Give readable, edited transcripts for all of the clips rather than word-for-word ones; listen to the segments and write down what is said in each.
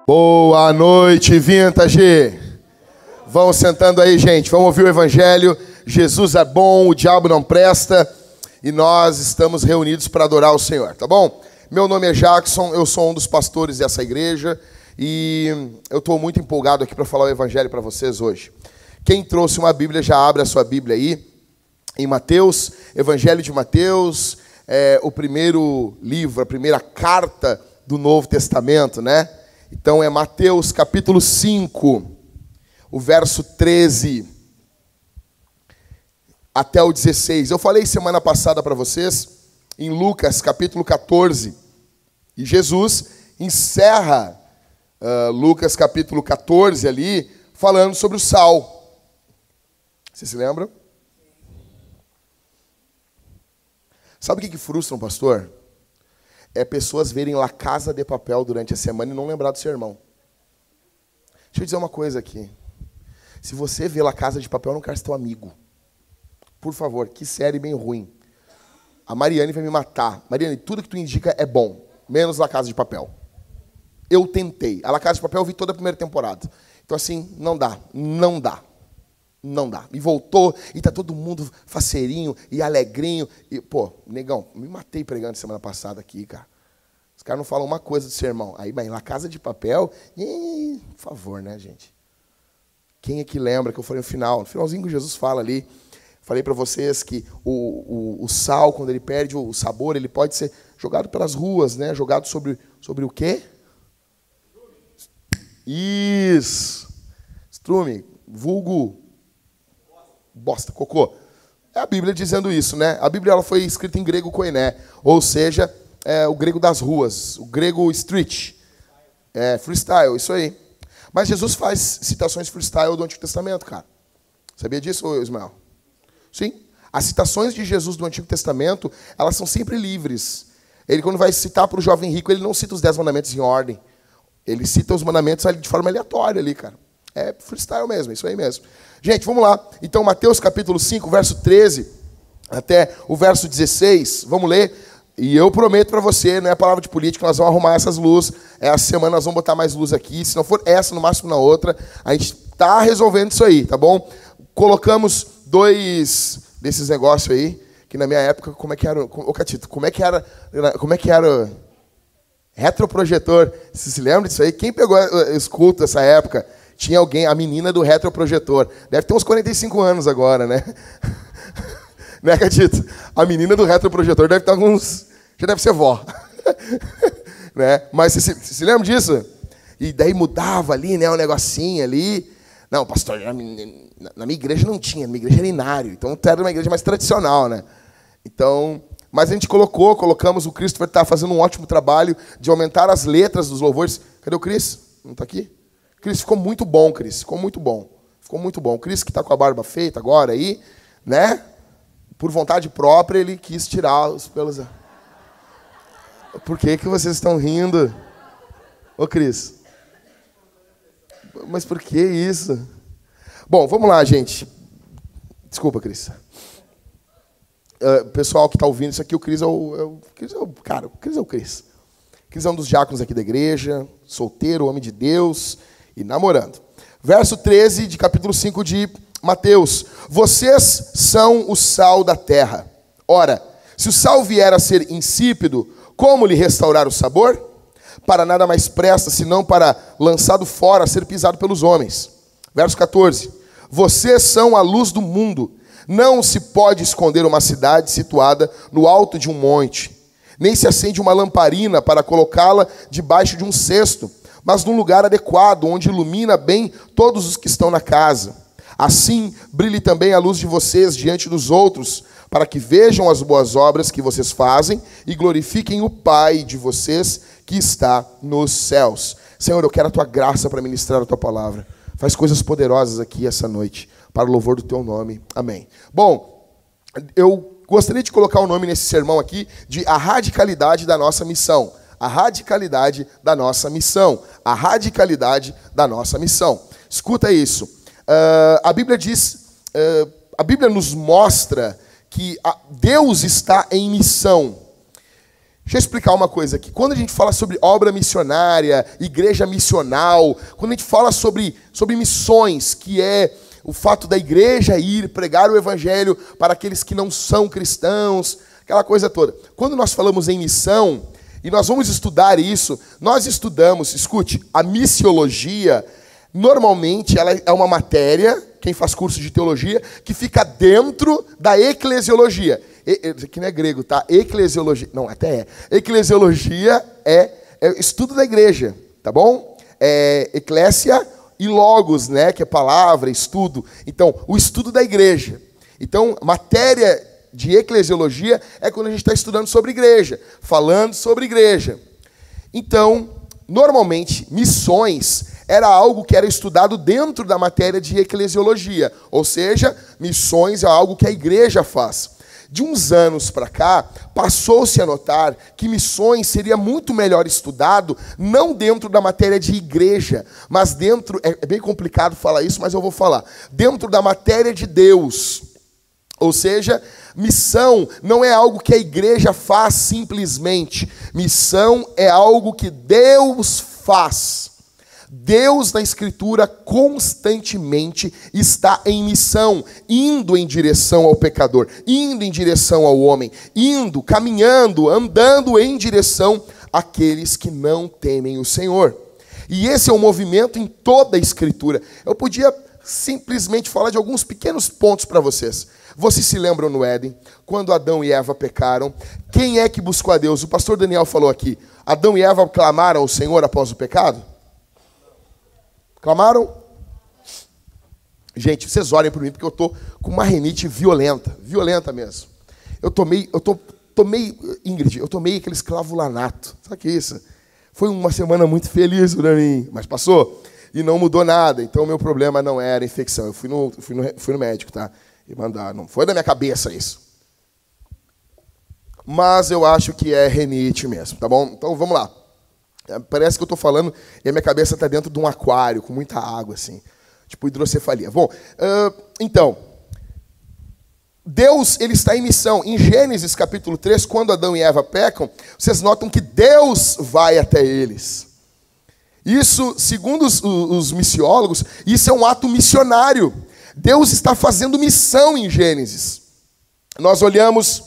Boa noite, Vintage. Vão sentando aí, gente. Vamos ouvir o Evangelho. Jesus é bom, o diabo não presta. E nós estamos reunidos para adorar o Senhor, tá bom? Meu nome é Jackson, eu sou um dos pastores dessa igreja. E eu estou muito empolgado aqui para falar o Evangelho para vocês hoje. Quem trouxe uma Bíblia, já abre a sua Bíblia aí. Em Mateus, Evangelho de Mateus, é o primeiro livro, a primeira carta do Novo Testamento, né? Então é Mateus capítulo 5, o verso 13 até o 16. Eu falei semana passada para vocês, em Lucas capítulo 14, e Jesus encerra Lucas capítulo 14 ali, falando sobre o sal. Vocês se lembram? Sabe o que frustra um pastor? É pessoas verem La Casa de Papel durante a semana e não lembrar do sermão. Deixa eu dizer uma coisa aqui. Se você vê La Casa de Papel, eu não quero ser teu amigo. Por favor, que série bem ruim. A Mariane vai me matar. Mariane, tudo que tu indica é bom, menos La Casa de Papel. Eu tentei. A La Casa de Papel eu vi toda a primeira temporada. Então assim, não dá. Não dá. E voltou, e tá todo mundo faceirinho e alegrinho. E, pô, negão, me matei pregando semana passada aqui, cara. Os caras não falam uma coisa do sermão. Aí, bem, La Casa de Papel, por favor, né, gente? Quem é que lembra que eu falei no finalzinho que Jesus fala ali, falei para vocês que o sal, quando ele perde o sabor, ele pode ser jogado pelas ruas, né? Jogado sobre o quê? Isso. Estrume, vulgo, bosta, cocô. É a Bíblia dizendo isso, né? A Bíblia ela foi escrita em grego koiné, ou seja, o grego das ruas, o grego street, freestyle, isso aí. Mas Jesus faz citações freestyle do Antigo Testamento, cara. Sabia disso, Ismael? Sim. As citações de Jesus do Antigo Testamento, elas são sempre livres. Ele, quando vai citar para o jovem rico, ele não cita os 10 mandamentos em ordem. Ele cita os mandamentos de forma aleatória ali, cara. É freestyle mesmo, isso aí mesmo. Gente, vamos lá. Então, Mateus capítulo 5, verso 13 até o verso 16. Vamos ler. E eu prometo para você, não é palavra de política, nós vamos arrumar essas luzes. Essa semana nós vamos botar mais luz aqui. Se não for essa, no máximo na outra. A gente está resolvendo isso aí, tá bom? Colocamos 2 desses negócios aí, que na minha época, como é que era? Ô, Catito, como é que era retroprojetor? Você se lembra disso aí? Quem pegou os cultos dessa época? Tinha alguém, a menina do retroprojetor. Deve ter uns 45 anos agora, né? Né, Catito? A menina do retroprojetor deve estar alguns... Já deve ser vó. Né? Mas você se lembra disso? E daí mudava ali, né? Um negocinho ali. Não, pastor, na minha igreja não tinha. Na minha igreja era inário. Então, era uma igreja mais tradicional, né? Então... Mas a gente colocamos, o Christopher está fazendo um ótimo trabalho de aumentar as letras dos louvores. Cadê o Cris? Não está aqui? Cris, ficou muito bom, Cris. Ficou muito bom. O Cris, que está com a barba feita agora aí, né? Por vontade própria, ele quis tirar os pelos... Por que vocês estão rindo? Ô, Cris. Mas por que isso? Bom, vamos lá, gente. Desculpa, Cris. Pessoal que está ouvindo isso aqui, o Cris é o Cris. Cris é um dos diáconos aqui da igreja, solteiro, homem de Deus e namorando. Verso 13 de capítulo 5 de Mateus. Vocês são o sal da terra. Ora, se o sal vier a ser insípido, como lhe restaurar o sabor? Para nada mais presta, senão para, lançado fora, ser pisado pelos homens. Verso 14. Vocês são a luz do mundo. Não se pode esconder uma cidade situada no alto de um monte, nem se acende uma lamparina para colocá-la debaixo de um cesto, mas num lugar adequado, onde ilumina bem todos os que estão na casa. Assim, brilhe também a luz de vocês diante dos outros, para que vejam as boas obras que vocês fazem e glorifiquem o Pai de vocês que está nos céus. Senhor, eu quero a Tua graça para ministrar a Tua palavra. Faz coisas poderosas aqui essa noite, para o louvor do Teu nome. Amém. Bom, eu gostaria de colocar o nome nesse sermão aqui de A Radicalidade da Nossa Missão. A radicalidade da nossa missão. A radicalidade da nossa missão. Escuta isso. A Bíblia diz, a Bíblia nos mostra que Deus está em missão. Deixa eu explicar uma coisa aqui. Quando a gente fala sobre obra missionária, igreja missional, quando a gente fala sobre missões, que é o fato da igreja ir pregar o evangelho para aqueles que não são cristãos, aquela coisa toda. Quando nós falamos em missão, e nós vamos estudar isso, nós estudamos, escute, a missiologia, normalmente ela é uma matéria, quem faz curso de teologia, que fica dentro da eclesiologia. Isso aqui não é grego, tá? Eclesiologia, não, até é. Eclesiologia é estudo da igreja, tá bom? Eclésia e logos, né? Que é palavra, estudo. Então, o estudo da igreja. Então, matéria de eclesiologia é quando a gente está estudando sobre igreja, falando sobre igreja. Então, normalmente, missões era algo que era estudado dentro da matéria de eclesiologia, ou seja, missões é algo que a igreja faz. De uns anos para cá, passou-se a notar que missões seria muito melhor estudado, não dentro da matéria de igreja, mas dentro, é bem complicado falar isso, mas eu vou falar, dentro da matéria de Deus. Ou seja, missão não é algo que a igreja faz simplesmente. Missão é algo que Deus faz. Deus na Escritura constantemente está em missão, indo em direção ao pecador, indo em direção ao homem, indo, caminhando, andando em direção àqueles que não temem o Senhor. E esse é um movimento em toda a Escritura. Eu podia simplesmente falar de alguns pequenos pontos para vocês. Vocês se lembram no Éden, quando Adão e Eva pecaram? Quem é que buscou a Deus? O pastor Daniel falou aqui. Adão e Eva clamaram ao Senhor após o pecado? Clamaram? Gente, vocês orem por mim, porque eu estou com uma rinite violenta mesmo. Eu tomei, Ingrid, eu tomei aquele esclavulanato. Sabe o que é isso? Foi uma semana muito feliz para mim, mas passou. E não mudou nada, então o meu problema não era infecção. Eu fui no médico, tá? E mandar, não foi da minha cabeça isso. Mas eu acho que é rinite mesmo, tá bom? Então vamos lá. Parece que eu estou falando e a minha cabeça está dentro de um aquário com muita água, assim. Tipo hidrocefalia. Bom, então, Deus ele está em missão. Em Gênesis capítulo 3, quando Adão e Eva pecam, vocês notam que Deus vai até eles. Isso, segundo os missiólogos, isso é um ato missionário. Deus está fazendo missão em Gênesis. Nós olhamos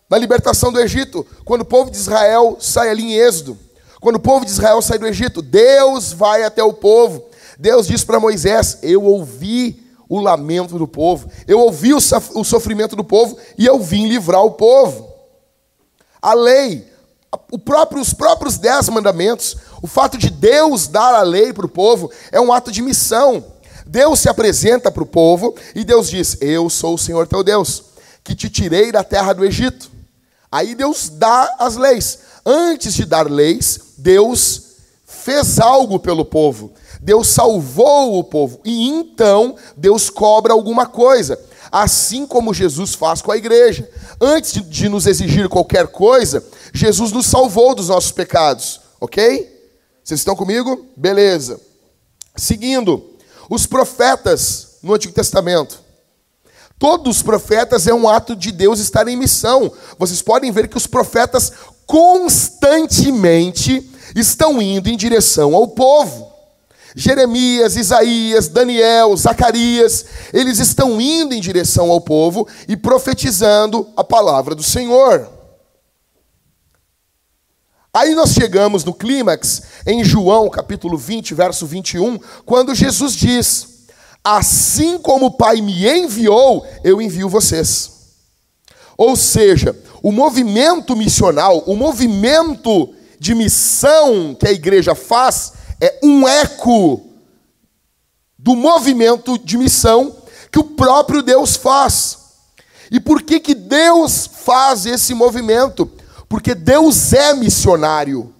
na libertação do Egito, quando o povo de Israel sai ali em Êxodo. Quando o povo de Israel sai do Egito, Deus vai até o povo. Deus diz para Moisés, eu ouvi o lamento do povo, eu ouvi o sofrimento do povo e eu vim livrar o povo. A lei, os próprios 10 mandamentos, o fato de Deus dar a lei para o povo é um ato de missão. Deus se apresenta para o povo e Deus diz, eu sou o Senhor teu Deus, que te tirei da terra do Egito. Aí Deus dá as leis. Antes de dar leis, Deus fez algo pelo povo. Deus salvou o povo. E então, Deus cobra alguma coisa. Assim como Jesus faz com a igreja. Antes de nos exigir qualquer coisa, Jesus nos salvou dos nossos pecados. Ok? Vocês estão comigo? Beleza. Seguindo, os profetas no Antigo Testamento. Todos os profetas é um ato de Deus estar em missão. Vocês podem ver que os profetas constantemente estão indo em direção ao povo. Jeremias, Isaías, Daniel, Zacarias, eles estão indo em direção ao povo e profetizando a palavra do Senhor. Aí nós chegamos no clímax, em João capítulo 20, verso 21, quando Jesus diz: assim como o Pai me enviou, eu envio vocês. Ou seja, o movimento missional, o movimento de missão que a igreja faz, é um eco do movimento de missão que o próprio Deus faz. E por que que Deus faz esse movimento? Porque Deus é missionário.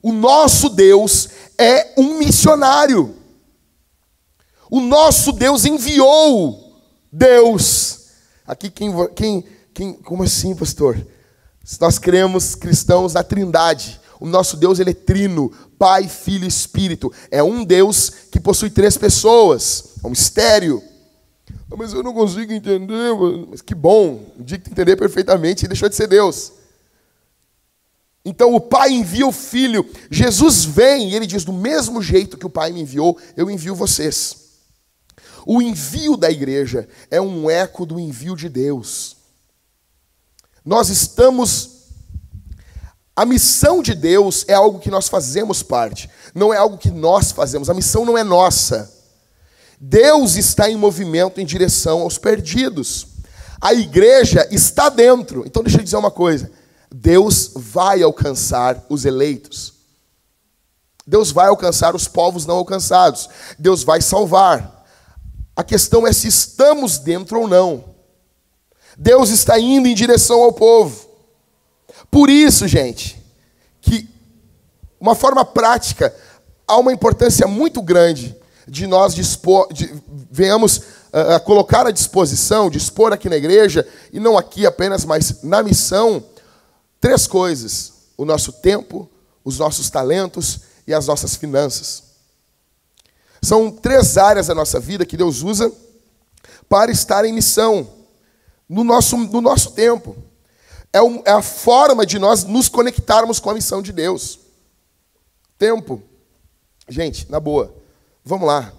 O nosso Deus é um missionário. O nosso Deus enviou Deus. Aqui como assim, pastor? Nós cremos cristãos na Trindade. O nosso Deus, ele é trino, Pai, Filho e Espírito. É um Deus que possui 3 pessoas. É um mistério. Mas eu não consigo entender. Mas que bom, um dia que tu entender perfeitamente, ele deixou de ser Deus. Então o Pai envia o Filho. Jesus vem e ele diz: do mesmo jeito que o Pai me enviou, eu envio vocês. O envio da igreja é um eco do envio de Deus. Nós estamos... A missão de Deus é algo que nós fazemos parte, não é algo que nós fazemos. A missão não é nossa. Deus está em movimento em direção aos perdidos. A igreja está dentro. Então deixa eu dizer uma coisa. Deus vai alcançar os eleitos. Deus vai alcançar os povos não alcançados. Deus vai salvar. A questão é se estamos dentro ou não. Deus está indo em direção ao povo. Por isso, gente, que uma forma prática, há uma importância muito grande de nós venhamos a colocar à disposição, dispor aqui na igreja, e não aqui apenas, mas na missão, 3 coisas: o nosso tempo, os nossos talentos e as nossas finanças. São 3 áreas da nossa vida que Deus usa para estar em missão no nosso tempo. É a forma de nós nos conectarmos com a missão de Deus. Tempo. Gente, na boa, vamos lá.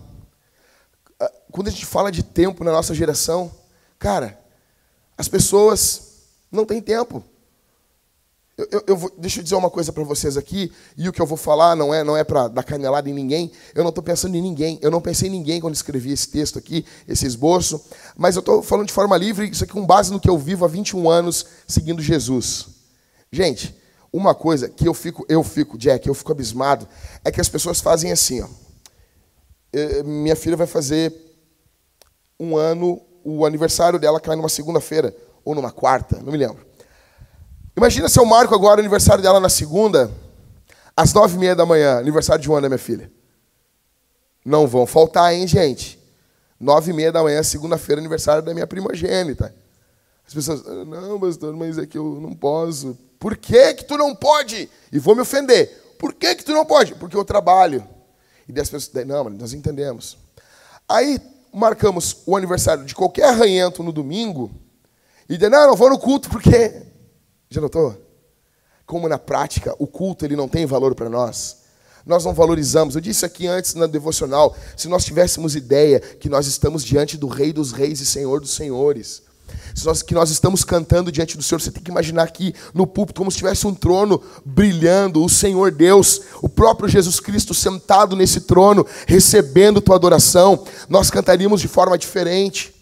Quando a gente fala de tempo na nossa geração, cara, as pessoas não têm tempo. Deixa eu dizer uma coisa para vocês aqui, e o que eu vou falar não é para dar canelada em ninguém. Eu não estou pensando em ninguém. Eu não pensei em ninguém quando escrevi esse texto aqui, esse esboço. Mas eu estou falando de forma livre, isso aqui com base no que eu vivo há 21 anos seguindo Jesus. Gente, uma coisa que eu fico abismado, é que as pessoas fazem assim, ó. Minha filha vai fazer 1 ano, o aniversário dela cai numa segunda-feira, ou numa quarta, não me lembro. Imagina se eu marco agora o aniversário dela na segunda, às 9h30 da manhã, aniversário de 1 ano da minha filha. Não vão faltar, hein, gente? 9h30 da manhã, segunda-feira, aniversário da minha primogênita. As pessoas, não, pastor, mas é que eu não posso. Por que que tu não pode? E vou me ofender. Por que que tu não pode? Porque eu trabalho. E das pessoas, não, nós entendemos. Aí marcamos o aniversário de qualquer arranhento no domingo, e não vou no culto porque... Já notou? Como na prática o culto ele não tem valor para nós. Nós não valorizamos. Eu disse aqui antes na devocional, se nós tivéssemos ideia que nós estamos diante do Rei dos Reis e Senhor dos Senhores, que nós estamos cantando diante do Senhor, você tem que imaginar aqui no púlpito como se tivesse um trono brilhando, o Senhor Deus, o próprio Jesus Cristo sentado nesse trono, recebendo tua adoração. Nós cantaríamos de forma diferente.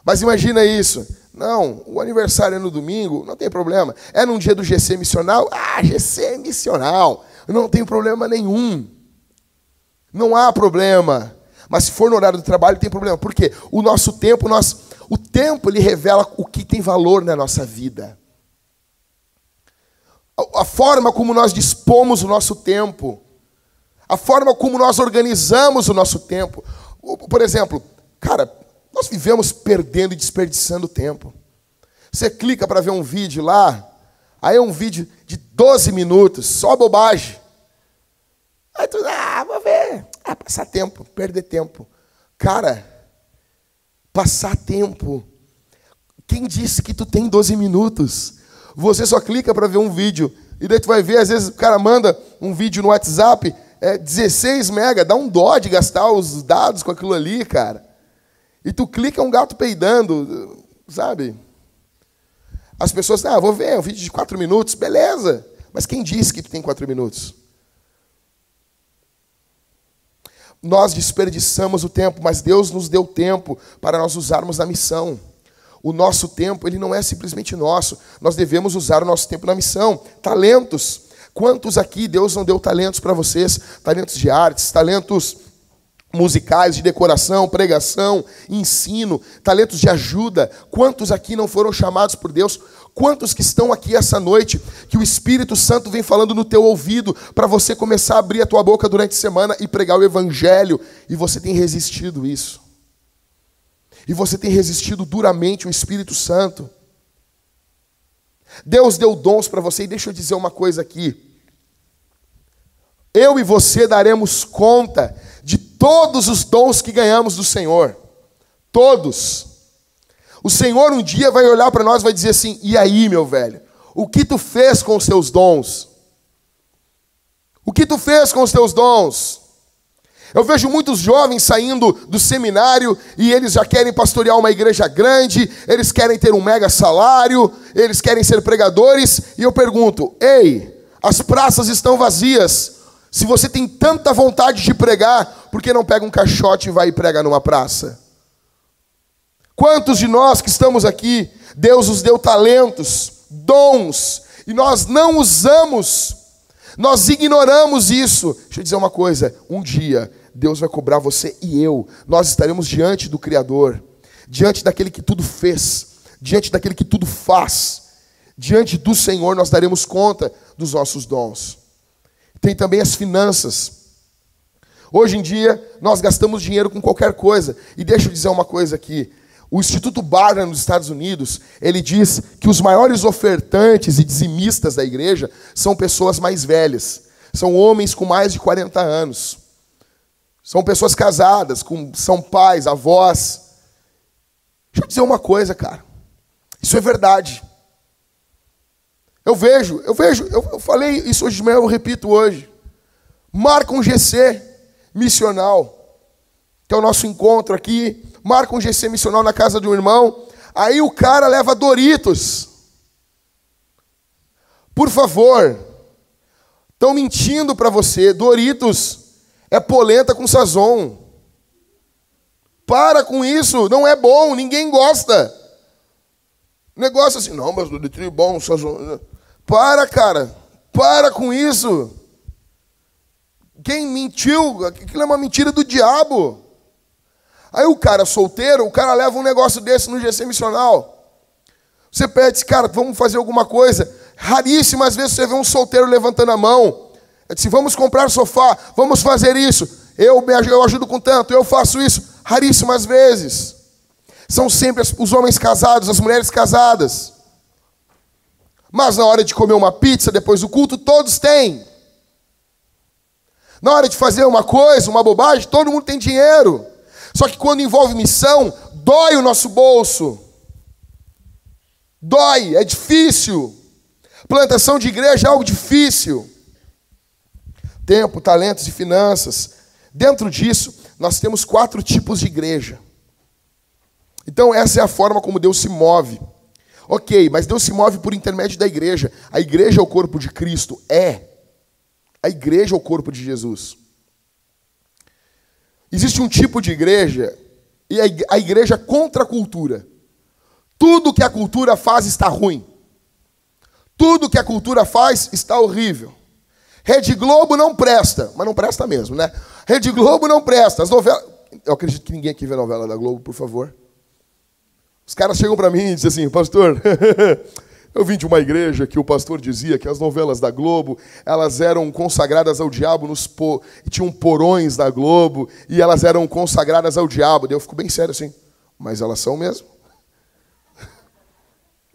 Mas imagina isso. Não, o aniversário é no domingo, não tem problema. É num dia do GC missional? GC missional. Não tem problema nenhum. Não há problema. Mas se for no horário do trabalho, tem problema. Por quê? O nosso tempo, o tempo ele revela o que tem valor na nossa vida. A forma como nós dispomos o nosso tempo. A forma como nós organizamos o nosso tempo. Por exemplo, cara... Nós vivemos perdendo e desperdiçando tempo. Você clica para ver um vídeo lá, aí é um vídeo de 12 minutos, só bobagem. Aí tu, vou ver. Passar tempo, perder tempo. Cara, passar tempo. Quem disse que tu tem 12 minutos? Você só clica para ver um vídeo, e daí tu vai ver, às vezes o cara manda um vídeo no WhatsApp, 16 mega, dá um dó de gastar os dados com aquilo ali, cara. E tu clica, é um gato peidando, sabe? As pessoas, vou ver, um vídeo de 4 minutos, beleza. Mas quem disse que tu tem 4 minutos? Nós desperdiçamos o tempo, mas Deus nos deu tempo para nós usarmos na missão. O nosso tempo, ele não é simplesmente nosso. Nós devemos usar o nosso tempo na missão. Talentos. Quantos aqui Deus não deu talentos para vocês? Talentos de artes, talentos musicais, de decoração, pregação, ensino, talentos de ajuda. Quantos aqui não foram chamados por Deus? Quantos que estão aqui essa noite, que o Espírito Santo vem falando no teu ouvido, para você começar a abrir a tua boca durante a semana e pregar o Evangelho, e você tem resistido isso? E você tem resistido duramente o Espírito Santo? Deus deu dons para você, e deixa eu dizer uma coisa aqui. Eu e você daremos conta de todos os dons que ganhamos do Senhor. Todos. O Senhor um dia vai olhar para nós e vai dizer assim: e aí, meu velho? O que tu fez com os teus dons? O que tu fez com os teus dons? Eu vejo muitos jovens saindo do seminário e eles já querem pastorear uma igreja grande, eles querem ter um mega salário, eles querem ser pregadores, e eu pergunto: ei, as praças estão vazias. Se você tem tanta vontade de pregar, por que não pega um caixote e vai e prega numa praça? Quantos de nós que estamos aqui, Deus nos deu talentos, dons, e nós não usamos, nós ignoramos isso. Deixa eu dizer uma coisa: um dia Deus vai cobrar você e eu. Nós estaremos diante do Criador, diante daquele que tudo fez, diante daquele que tudo faz. Diante do Senhor nós daremos conta dos nossos dons. Tem também as finanças. Hoje em dia nós gastamos dinheiro com qualquer coisa. E deixa eu dizer uma coisa aqui. O Instituto Barna nos Estados Unidos, ele diz que os maiores ofertantes e dizimistas da igreja são pessoas mais velhas. São homens com mais de 40 anos. São pessoas casadas, são pais, avós. Deixa eu dizer uma coisa, cara. Isso é verdade. Eu falei isso hoje de manhã, eu repito hoje. Marca um GC missional, que é o nosso encontro aqui. Marca um GC missional na casa de um irmão. Aí o cara leva Doritos. Por favor, estão mentindo para você. Doritos é polenta com sazon. Para com isso, não é bom, ninguém gosta. Negócio assim, não, mas Doritos é bom, sazon. Para, cara, para com isso. Quem mentiu, aquilo é uma mentira do diabo. Aí o cara solteiro, o cara leva um negócio desse no GC missional. Você pede, cara, vamos fazer alguma coisa. Raríssimas vezes você vê um solteiro levantando a mão. É assim, vamos comprar sofá, vamos fazer isso. Eu ajudo com tanto, eu faço isso. Raríssimas vezes. São sempre os homens casados, as mulheres casadas. Mas na hora de comer uma pizza depois do culto, todos têm. Na hora de fazer uma coisa, uma bobagem, todo mundo tem dinheiro. Só que quando envolve missão, dói o nosso bolso. Dói, é difícil. Plantação de igreja é algo difícil. Tempo, talentos e finanças. Dentro disso, nós temos 4 tipos de igreja. Então essa é a forma como Deus se move. Ok, mas Deus se move por intermédio da igreja. A igreja é o corpo de Cristo. A igreja é o corpo de Jesus. Existe um tipo de igreja, e a igreja é contra a cultura. Tudo que a cultura faz está ruim. Tudo que a cultura faz está horrível. Rede Globo não presta, mas não presta mesmo, né? Rede Globo não presta. As novelas... Eu acredito que ninguém aqui vê novela da Globo, por favor. Os caras chegam para mim e dizem assim: pastor, eu vim de uma igreja que o pastor dizia que as novelas da Globo, elas eram consagradas ao diabo, e tinham porões da Globo, e elas eram consagradas ao diabo. Daí eu fico bem sério assim: mas elas são mesmo?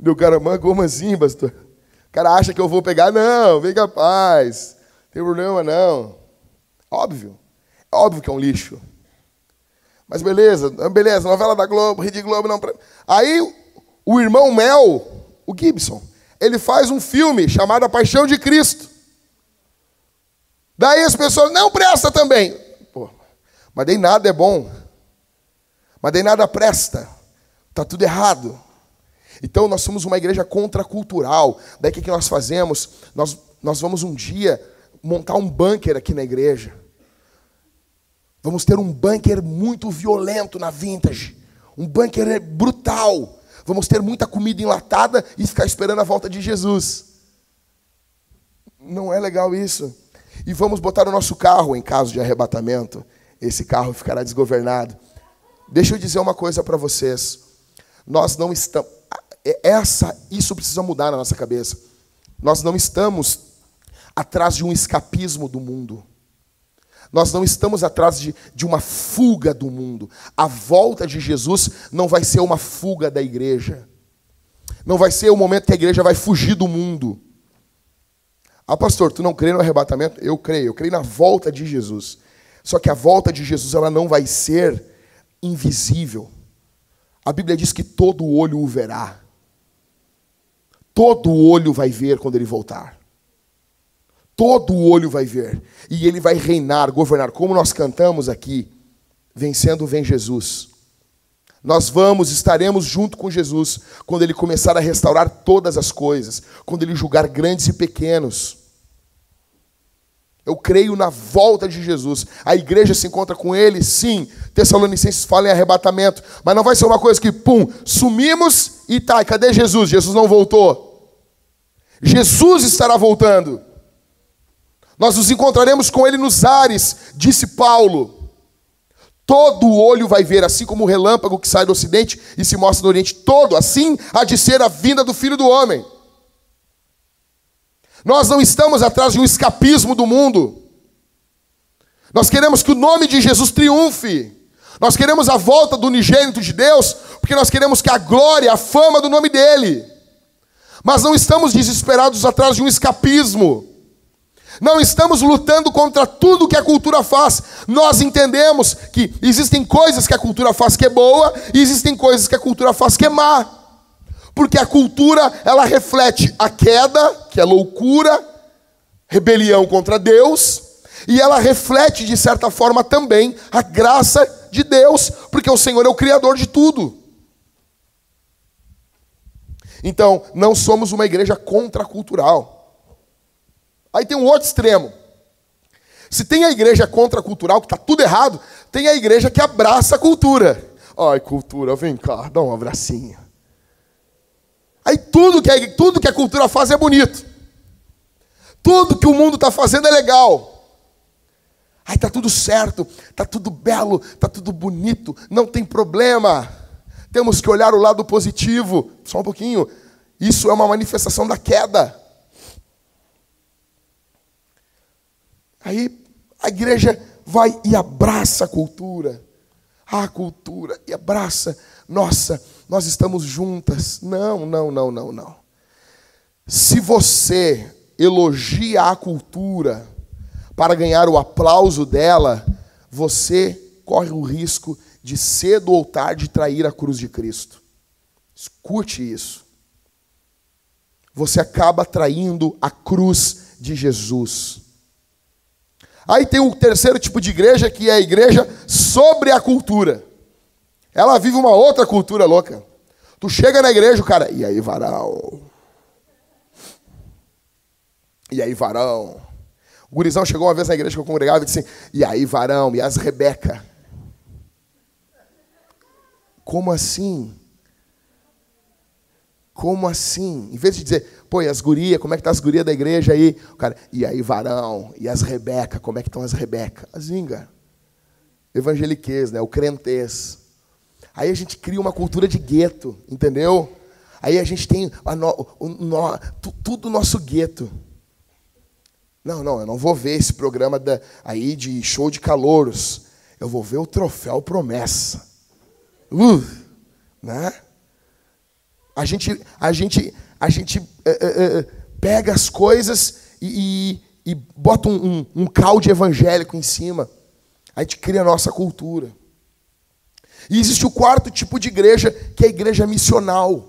E o cara, mano, como assim, pastor? O cara acha que eu vou pegar? Não, vem capaz, não tem problema não. Óbvio, é óbvio que é um lixo. Mas beleza, novela da Globo, Rede Globo não... Aí o irmão Mel, o Gibson, ele faz um filme chamado A Paixão de Cristo. Daí as pessoas, não presta também. Pô, mas daí nada é bom. Mas daí nada presta. Está tudo errado. Então nós somos uma igreja contracultural. Daí o que nós fazemos? Nós vamos um dia montar um bunker aqui na igreja. Vamos ter um bunker muito violento na Vintage. Um bunker brutal. Vamos ter muita comida enlatada e ficar esperando a volta de Jesus. Não é legal isso. E vamos botar o nosso carro em caso de arrebatamento. Esse carro ficará desgovernado. Deixa eu dizer uma coisa para vocês. Nós não estamos... Isso precisa mudar na nossa cabeça. Nós não estamos atrás de um escapismo do mundo. Nós não estamos atrás de uma fuga do mundo. A volta de Jesus não vai ser uma fuga da igreja. Não vai ser o momento que a igreja vai fugir do mundo. Ah, pastor, tu não crê no arrebatamento? Eu creio na volta de Jesus. Só que a volta de Jesus ela não vai ser invisível. A Bíblia diz que todo olho o verá. Todo olho vai ver quando ele voltar. Todo olho vai ver. E ele vai reinar, governar. Como nós cantamos aqui, vencendo vem Jesus. Nós estaremos junto com Jesus quando ele começar a restaurar todas as coisas. Quando ele julgar grandes e pequenos. Eu creio na volta de Jesus. A igreja se encontra com ele, sim. Tessalonicenses fala em arrebatamento. Mas não vai ser uma coisa que, sumimos e tá, cadê Jesus? Jesus não voltou. Jesus estará voltando. Nós nos encontraremos com ele nos ares, disse Paulo. Todo olho vai ver, assim como o relâmpago que sai do ocidente e se mostra no oriente. Todo, assim há de ser a vinda do Filho do Homem. Nós não estamos atrás de um escapismo do mundo. Nós queremos que o nome de Jesus triunfe. Nós queremos a volta do unigênito de Deus, porque nós queremos que a glória, a fama do nome dele. Mas não estamos desesperados atrás de um escapismo. Não estamos lutando contra tudo que a cultura faz. Nós entendemos que existem coisas que a cultura faz que é boa e existem coisas que a cultura faz que é má. Porque a cultura, ela reflete a queda, que é loucura, rebelião contra Deus, e ela reflete, de certa forma, também a graça de Deus, porque o Senhor é o Criador de tudo. Então, não somos uma igreja contracultural. Aí tem um outro extremo. Se tem a igreja contracultural, que está tudo errado, tem a igreja que abraça a cultura. Ai, cultura, vem cá, dá um abracinho. Aí tudo que a cultura faz é bonito. Tudo que o mundo está fazendo é legal. Aí está tudo certo, está tudo belo, está tudo bonito, não tem problema. Temos que olhar o lado positivo. Só um pouquinho. Isso é uma manifestação da queda. Aí a igreja vai e abraça a cultura. A cultura e abraça. Nossa, nós estamos juntas. Não. Se você elogia a cultura para ganhar o aplauso dela, você corre o risco de cedo ou tarde trair a cruz de Cristo. Escute isso. Você acaba traindo a cruz de Jesus. Aí tem o terceiro tipo de igreja, que é a igreja sobre a cultura. Ela vive uma outra cultura louca. Tu chega na igreja, o cara, e aí, varão? E aí, varão? O gurizão chegou uma vez na igreja que eu congregava e disse assim, e aí, varão? E as Rebeca? Como assim? Como assim? Em vez de dizer, pô, e as gurias, como é que tá as gurias da igreja aí? O cara, e aí, varão? E as Rebeca, como é que estão as Rebeca? A zinga. Evangeliquez, né? O crentez. Aí a gente cria uma cultura de gueto, entendeu? Aí a gente tem tudo nosso gueto. Não, eu não vou ver esse programa aí de show de calouros. Eu vou ver o Troféu Promessa. Né? A gente pega as coisas e bota um caldo evangélico em cima. A gente cria a nossa cultura. E existe o quarto tipo de igreja, que é a igreja missional.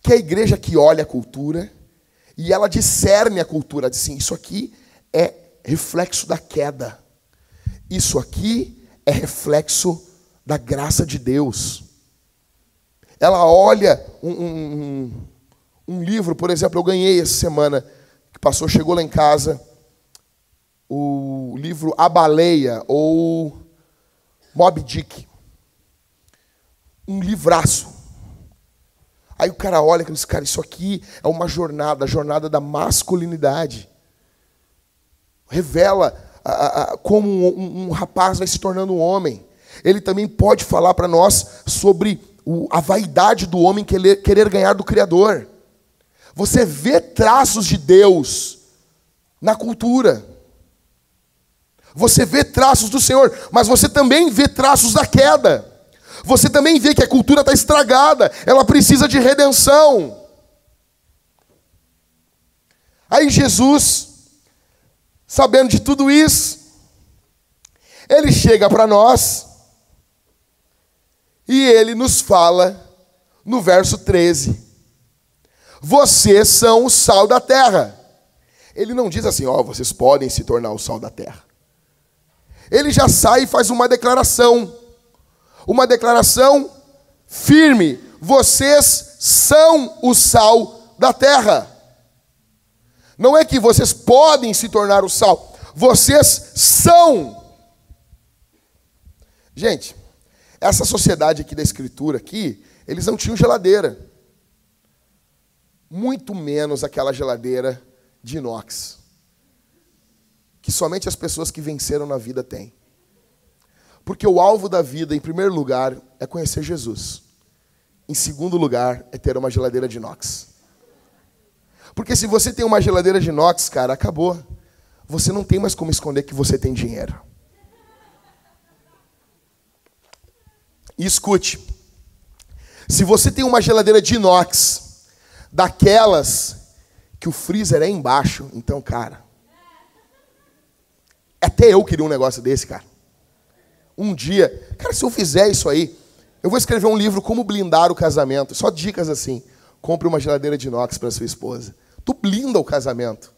Que é a igreja que olha a cultura e ela discerne a cultura. Diz assim, isso aqui é reflexo da queda. Isso aqui é reflexo da graça de Deus. Ela olha um livro, por exemplo, eu ganhei essa semana, que passou, chegou lá em casa, o livro A Baleia, ou Moby Dick. Um livraço. Aí o cara olha e diz, cara, isso aqui é uma jornada, a jornada da masculinidade. Revela como um rapaz vai se tornando um homem. Ele também pode falar para nós sobre a vaidade do homem querer ganhar do Criador. Você vê traços de Deus na cultura. Você vê traços do Senhor, mas você também vê traços da queda. Você também vê que a cultura está estragada, ela precisa de redenção. Aí Jesus, sabendo de tudo isso, ele chega para nós e ele nos fala no verso 13: vocês são o sal da terra. Ele não diz assim, vocês podem se tornar o sal da terra. Ele já sai e faz uma declaração firme: vocês são o sal da terra. Não é que vocês podem se tornar o sal, vocês são. Gente, essa sociedade aqui da escritura aqui, eles não tinham geladeira. Muito menos aquela geladeira de inox, que somente as pessoas que venceram na vida têm. Porque o alvo da vida, em primeiro lugar, é conhecer Jesus. Em segundo lugar, é ter uma geladeira de inox. Porque se você tem uma geladeira de inox, cara, acabou. Você não tem mais como esconder que você tem dinheiro. E escute, se você tem uma geladeira de inox, daquelas que o freezer é embaixo, então, cara, até eu queria um negócio desse, cara. Um dia, cara, se eu fizer isso aí, eu vou escrever um livro, Como Blindar o Casamento. Só dicas assim. Compre uma geladeira de inox para sua esposa. Tu blinda o casamento.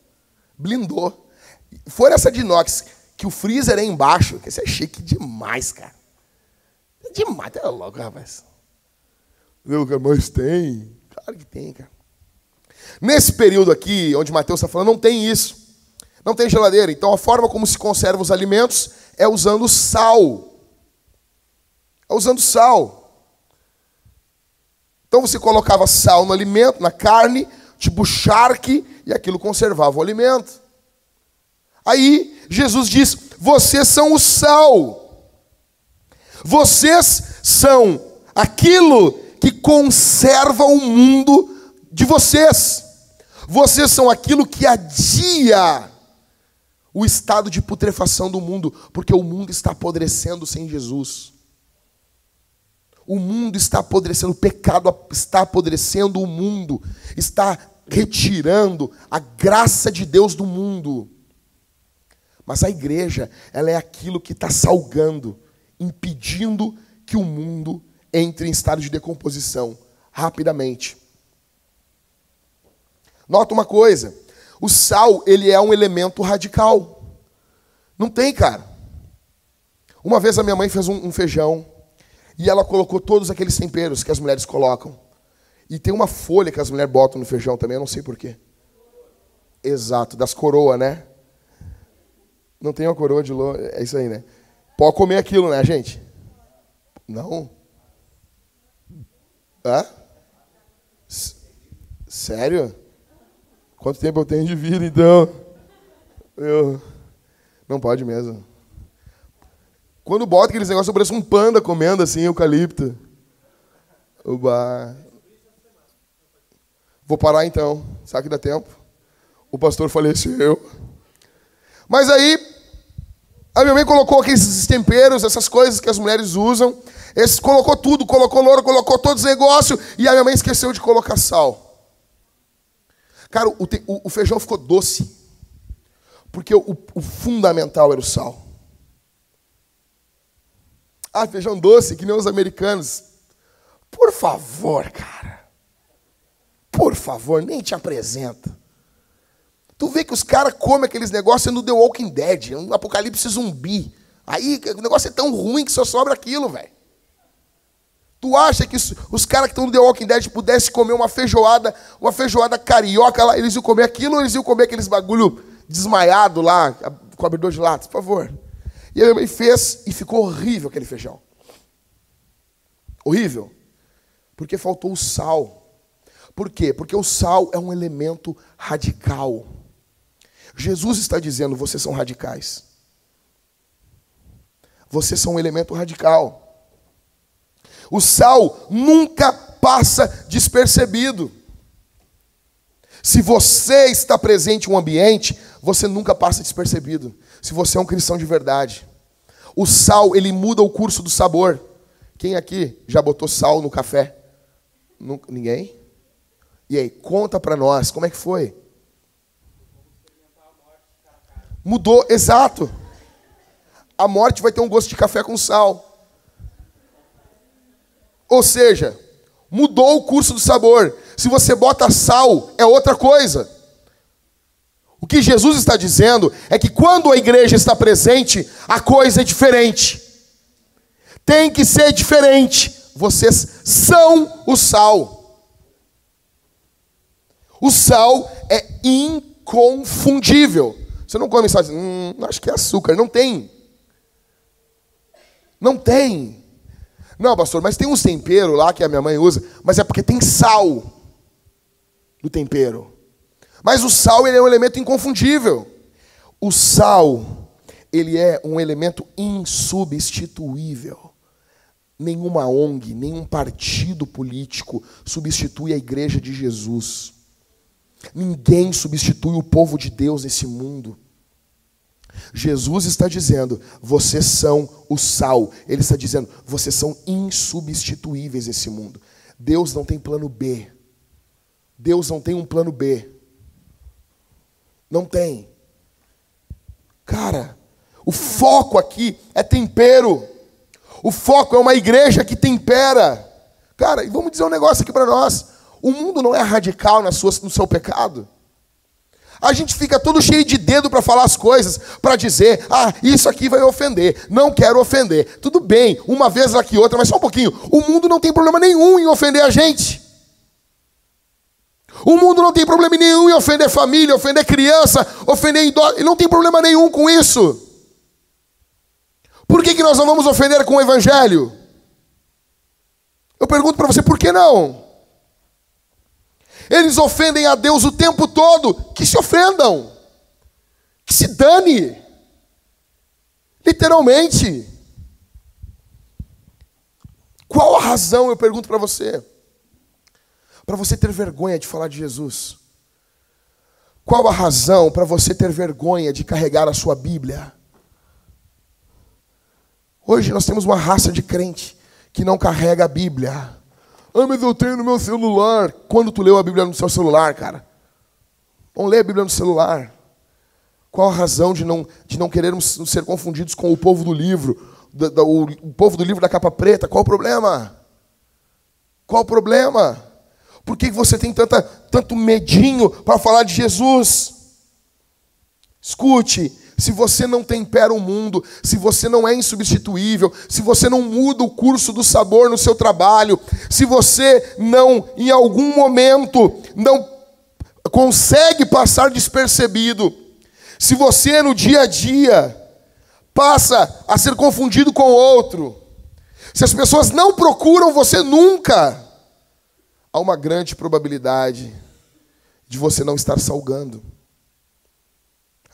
Blindou. For essa de inox, que o freezer é embaixo, que isso é chique demais, cara. É demais, tá louco, rapaz. Mas tem. Claro que tem, cara. Nesse período aqui, onde Mateus está falando, não tem isso. Não tem geladeira. Então, a forma como se conserva os alimentos é usando sal. É usando sal. Então, você colocava sal no alimento, na carne, tipo charque, e aquilo conservava o alimento. Aí, Jesus diz, vocês são o sal. Vocês são aquilo que conserva o mundo de vocês. Vocês são aquilo que adia o estado de putrefação do mundo, porque o mundo está apodrecendo sem Jesus. O mundo está apodrecendo, o pecado está apodrecendo o mundo, está retirando a graça de Deus do mundo. Mas a igreja, ela é aquilo que está salgando, impedindo que o mundo entre em estado de decomposição rapidamente. Nota uma coisa, o sal, ele é um elemento radical. Não tem, cara. Uma vez a minha mãe fez um feijão e ela colocou todos aqueles temperos que as mulheres colocam. E tem uma folha que as mulheres botam no feijão também, eu não sei porquê. Exato, das coroas, né? Não tem uma coroa de louro, é isso aí, né? Pode comer aquilo, né, gente? Não? Hã? Sério? Quanto tempo eu tenho de vida, então? Não pode mesmo. Quando bota aqueles negócios, parece um panda comendo assim, eucalipto. Uba. Vou parar então. Será que dá tempo? O pastor faleceu. Mas aí, a minha mãe colocou aqueles temperos, essas coisas que as mulheres usam. Colocou tudo, colocou louro, colocou todos os negócios. E a minha mãe esqueceu de colocar sal. Cara, o feijão ficou doce. Porque o fundamental era o sal. Ah, feijão doce, que nem os americanos. Por favor, cara. Por favor, nem te apresenta. Tu vê que os caras comem aqueles negócios no The Walking Dead, um apocalipse zumbi. Aí o negócio é tão ruim que só sobra aquilo, velho. Tu acha que os caras que estão no The Walking Dead pudessem comer uma feijoada carioca lá, eles iam comer aquilo ou eles iam comer aqueles bagulho desmaiado lá, cobridor de latas, por favor. E a minha mãe fez e ficou horrível aquele feijão. Horrível. Porque faltou o sal. Por quê? Porque o sal é um elemento radical. Jesus está dizendo, vocês são radicais. Vocês são um elemento radical. O sal nunca passa despercebido. Se você está presente em um ambiente, você nunca passa despercebido. Se você é um cristão de verdade. O sal, ele muda o curso do sabor. Quem aqui já botou sal no café? Ninguém? E aí, conta para nós, como é que foi? Mudou, exato. A morte vai ter um gosto de café com sal. Ou seja, mudou o curso do sabor. Se você bota sal, é outra coisa. O que Jesus está dizendo é que quando a igreja está presente, a coisa é diferente. Tem que ser diferente. Vocês são o sal. O sal é inconfundível. Você não come sal e diz, acho que é açúcar. Não tem. Não tem. Não, pastor, mas tem uns temperos lá que a minha mãe usa, mas é porque tem sal no tempero. Mas o sal, ele é um elemento inconfundível. O sal, ele é um elemento insubstituível. Nenhuma ONG, nenhum partido político substitui a igreja de Jesus. Ninguém substitui o povo de Deus nesse mundo. Jesus está dizendo, vocês são o sal. Ele está dizendo, vocês são insubstituíveis nesse mundo. Deus não tem plano B. Deus não tem um plano B. Não tem. Cara, o foco aqui é tempero. O foco é uma igreja que tempera. Cara, e vamos dizer um negócio aqui para nós. O mundo não é radical no seu pecado. A gente fica todo cheio de dedo para falar as coisas, para dizer, isso aqui vai ofender, não quero ofender. Tudo bem, uma vez aqui outra, mas só um pouquinho. O mundo não tem problema nenhum em ofender a gente. O mundo não tem problema nenhum em ofender família, ofender criança, ofender idoso. Ele não tem problema nenhum com isso. Por que nós não vamos ofender com o evangelho? Eu pergunto para você, por que não? Eles ofendem a Deus o tempo todo. Que se ofendam. Que se dane. Literalmente. Qual a razão, eu pergunto para você? Para você ter vergonha de falar de Jesus. Qual a razão para você ter vergonha de carregar a sua Bíblia? Hoje nós temos uma raça de crente que não carrega a Bíblia. Mas eu tenho no meu celular. Quando tu leu a Bíblia no seu celular, cara? Vamos ler a Bíblia no celular. Qual a razão de não querermos ser confundidos com o povo do livro? O povo do livro da capa preta? Qual o problema? Qual o problema? Por que você tem tanto medinho para falar de Jesus? Escute. Se você não tempera o mundo, se você não é insubstituível, se você não muda o curso do sabor no seu trabalho, se você não, em algum momento, não consegue passar despercebido, se você no dia a dia passa a ser confundido com outro, se as pessoas não procuram você nunca, há uma grande probabilidade de você não estar salgando.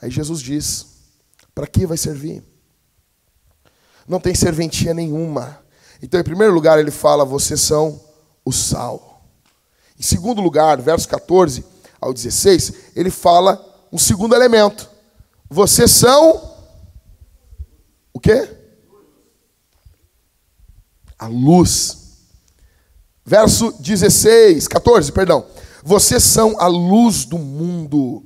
Aí Jesus diz, para que vai servir? Não tem serventia nenhuma. Então, em primeiro lugar, ele fala, vocês são o sal. Em segundo lugar, versos 14 ao 16, ele fala um segundo elemento. Vocês são o quê? A luz. Verso 14, perdão. Vocês são a luz do mundo.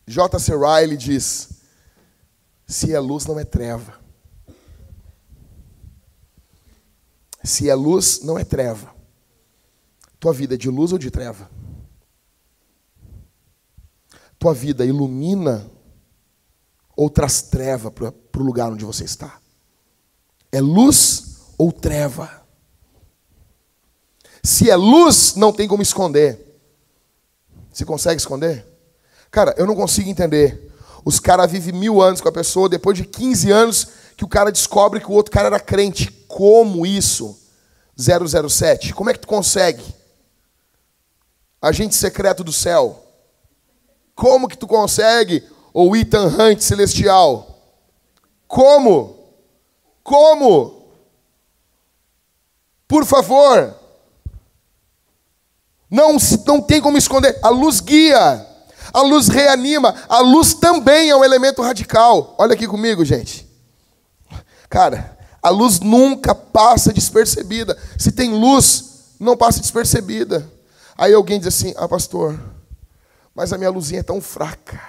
J.C. Ryle diz, se é luz, não é treva. Se é luz, não é treva. Tua vida é de luz ou de treva? tua vida ilumina ou traz treva para o lugar onde você está? É luz ou treva? Se é luz, não tem como esconder. Você consegue esconder? Cara, eu não consigo entender. Os caras vivem 1000 anos com a pessoa, depois de 15 anos que o cara descobre que o outro cara era crente. Como isso? 007. Como é que tu consegue? Agente secreto do céu. Como que tu consegue? Ou Ethan Hunt celestial. Como? Como? Por favor. Não tem como esconder. A luz guia. A luz reanima. A luz também é um elemento radical. Olha aqui comigo, gente. Cara, a luz nunca passa despercebida. Se tem luz, não passa despercebida. Aí alguém diz assim, pastor, mas a minha luzinha é tão fraca.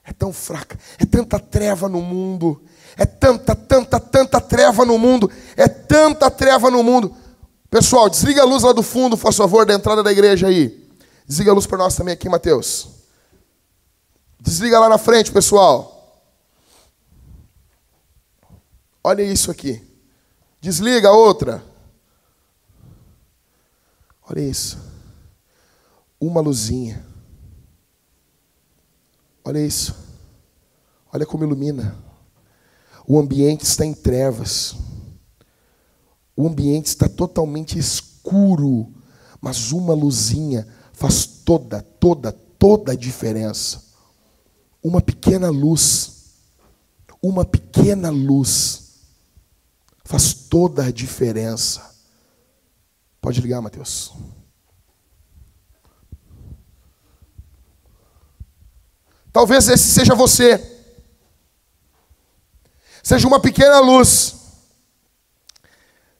É tão fraca. É tanta treva no mundo. É tanta treva no mundo. É tanta treva no mundo. Pessoal, desliga a luz lá do fundo, por favor, da entrada da igreja aí. Desliga a luz para nós também aqui, Mateus. Desliga lá na frente, pessoal. Olha isso aqui. Desliga a outra. Olha isso. Uma luzinha. Olha isso. Olha como ilumina. O ambiente está em trevas. O ambiente está totalmente escuro. Mas uma luzinha faz toda a diferença. Uma pequena luz. Uma pequena luz faz toda a diferença. Pode ligar, Mateus. Talvez esse seja você. Seja uma pequena luz.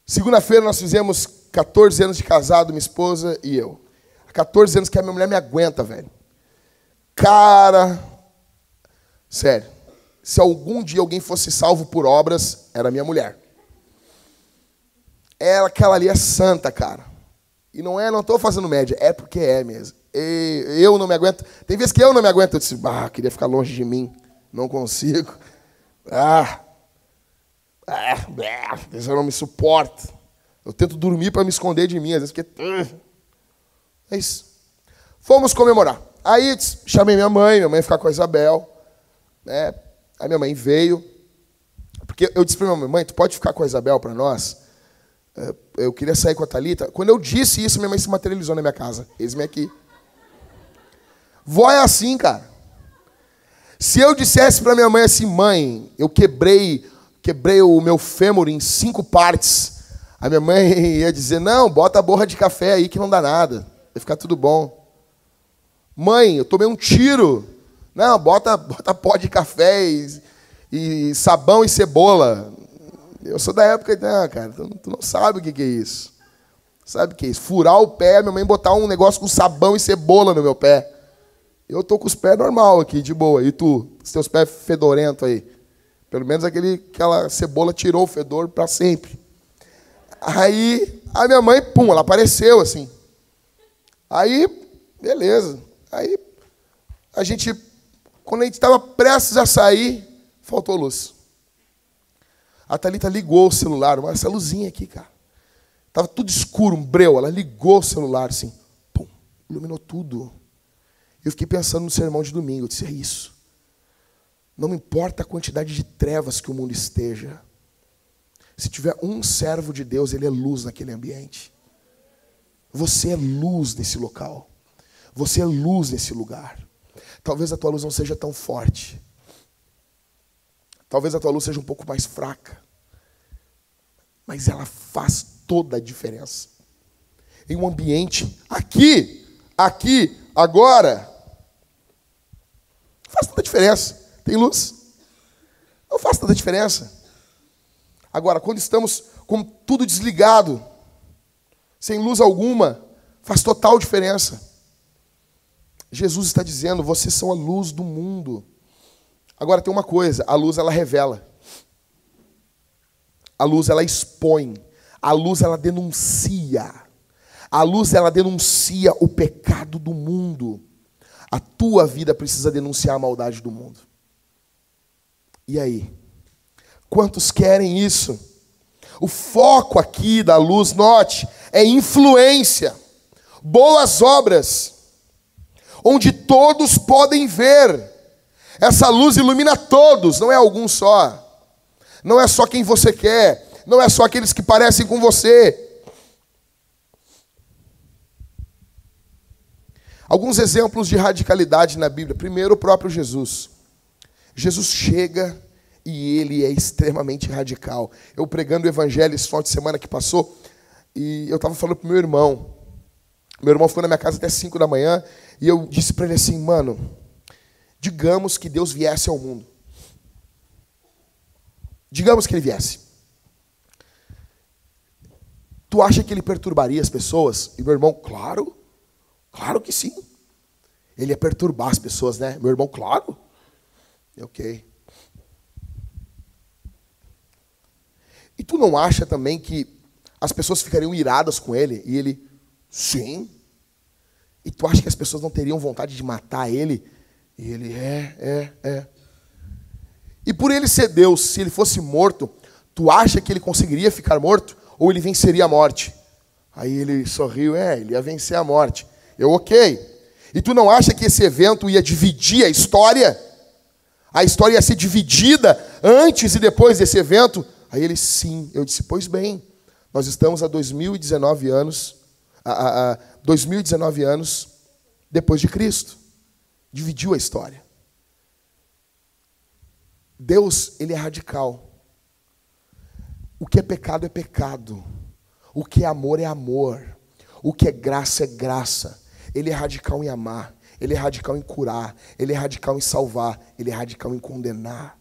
Segunda-feira nós fizemos 14 anos de casado, minha esposa e eu. Há 14 anos que a minha mulher me aguenta, velho. Cara, sério. Se algum dia alguém fosse salvo por obras, era minha mulher. Aquela ali é santa, cara. E não estou fazendo média, é porque é mesmo. Eu não me aguento. Tem vezes que eu não me aguento. Eu disse, queria ficar longe de mim. Não consigo. Eu não me suporto. Eu tento dormir para me esconder de mim. Às vezes porque... É isso. Fomos comemorar. Aí chamei minha mãe ia ficar com a Isabel. Né? Aí minha mãe veio. Porque eu disse para minha mãe, tu pode ficar com a Isabel para nós? Eu queria sair com a Thalita. Quando eu disse isso, minha mãe se materializou na minha casa. Eis-me aqui. Vó é assim, cara. Se eu dissesse para minha mãe assim, mãe, eu quebrei o meu fêmur em 5 partes, a minha mãe ia dizer, não, bota a borra de café aí que não dá nada. Vai ficar tudo bom. Mãe, eu tomei um tiro. Não, bota pó de café e sabão e cebola. Eu sou da época, não, cara, tu não sabe o que é isso. Sabe o que é isso? Furar o pé, minha mãe botar um negócio com sabão e cebola no meu pé. Eu tô com os pés normal aqui, de boa. E tu? Os teus pés fedorentos aí. Pelo menos aquela cebola tirou o fedor para sempre. Aí, a minha mãe, ela apareceu assim. Aí, beleza. Aí, quando a gente estava prestes a sair, faltou luz. A Thalita ligou o celular, essa luzinha aqui, cara. Estava tudo escuro, um breu. Ela ligou o celular assim, iluminou tudo. Eu fiquei pensando no sermão de domingo. Eu disse, é isso. Não importa a quantidade de trevas que o mundo esteja. Se tiver um servo de Deus, ele é luz naquele ambiente. Você é luz nesse local. Você é luz nesse lugar. Talvez a tua luz não seja tão forte. Talvez a tua luz seja um pouco mais fraca. Mas ela faz toda a diferença. Em um ambiente, aqui, agora, faz toda a diferença. Tem luz? Não faz tanta diferença. Agora, quando estamos com tudo desligado, sem luz alguma, faz total diferença. Jesus está dizendo, vocês são a luz do mundo. Agora tem uma coisa, a luz ela revela. A luz ela expõe. A luz ela denuncia. A luz ela denuncia o pecado do mundo. A tua vida precisa denunciar a maldade do mundo. E aí? Quantos querem isso? O foco aqui da luz, note, é influência, boas obras, onde todos podem ver. Essa luz ilumina todos, não é algum só. Não é só quem você quer, não é só aqueles que parecem com você. Alguns exemplos de radicalidade na Bíblia. Primeiro, o próprio Jesus. Jesus chega e ele é extremamente radical. Eu pregando o evangelho esse final de semana que passou, e eu estava falando para o meu irmão. Meu irmão ficou na minha casa até 5 da manhã, e eu disse para ele assim, mano, digamos que Deus viesse ao mundo. Digamos que ele viesse. Tu acha que ele perturbaria as pessoas? E meu irmão, claro que sim. Ele ia perturbar as pessoas, né? Meu irmão, claro. Ok. E tu não acha também que as pessoas ficariam iradas com ele? E ele, sim. E tu acha que as pessoas não teriam vontade de matar ele? E ele, é. E por ele ser Deus, se ele fosse morto, tu acha que ele conseguiria ficar morto? Ou ele venceria a morte? Aí ele sorriu, ele ia vencer a morte. Eu, ok. E tu não acha que esse evento ia dividir a história? A história ia ser dividida antes e depois desse evento? Aí ele, sim. Eu disse, pois bem, nós estamos há 2019 anos, 2019 anos depois de Cristo. Dividiu a história. Deus, ele é radical. O que é pecado é pecado. O que é amor é amor. O que é graça. Ele é radical em amar. Ele é radical em curar. Ele é radical em salvar. Ele é radical em condenar.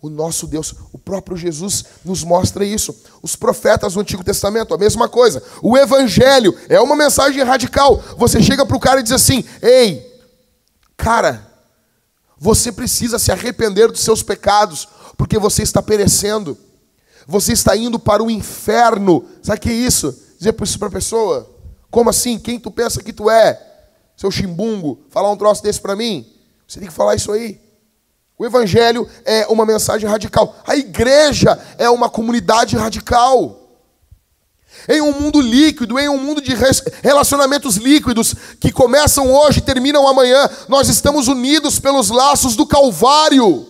O nosso Deus, o próprio Jesus nos mostra isso. Os profetas do Antigo Testamento, a mesma coisa. O Evangelho é uma mensagem radical. Você chega para o cara e diz assim, ei, cara, você precisa se arrepender dos seus pecados, porque você está perecendo. Você está indo para o inferno. Sabe o que é isso? Dizer isso para a pessoa. Como assim? Quem tu pensa que tu é? Seu chimbungo, falar um troço desse para mim? Você tem que falar isso aí. O Evangelho é uma mensagem radical. A igreja é uma comunidade radical. Em um mundo líquido, em um mundo de relacionamentos líquidos, que começam hoje e terminam amanhã, nós estamos unidos pelos laços do Calvário.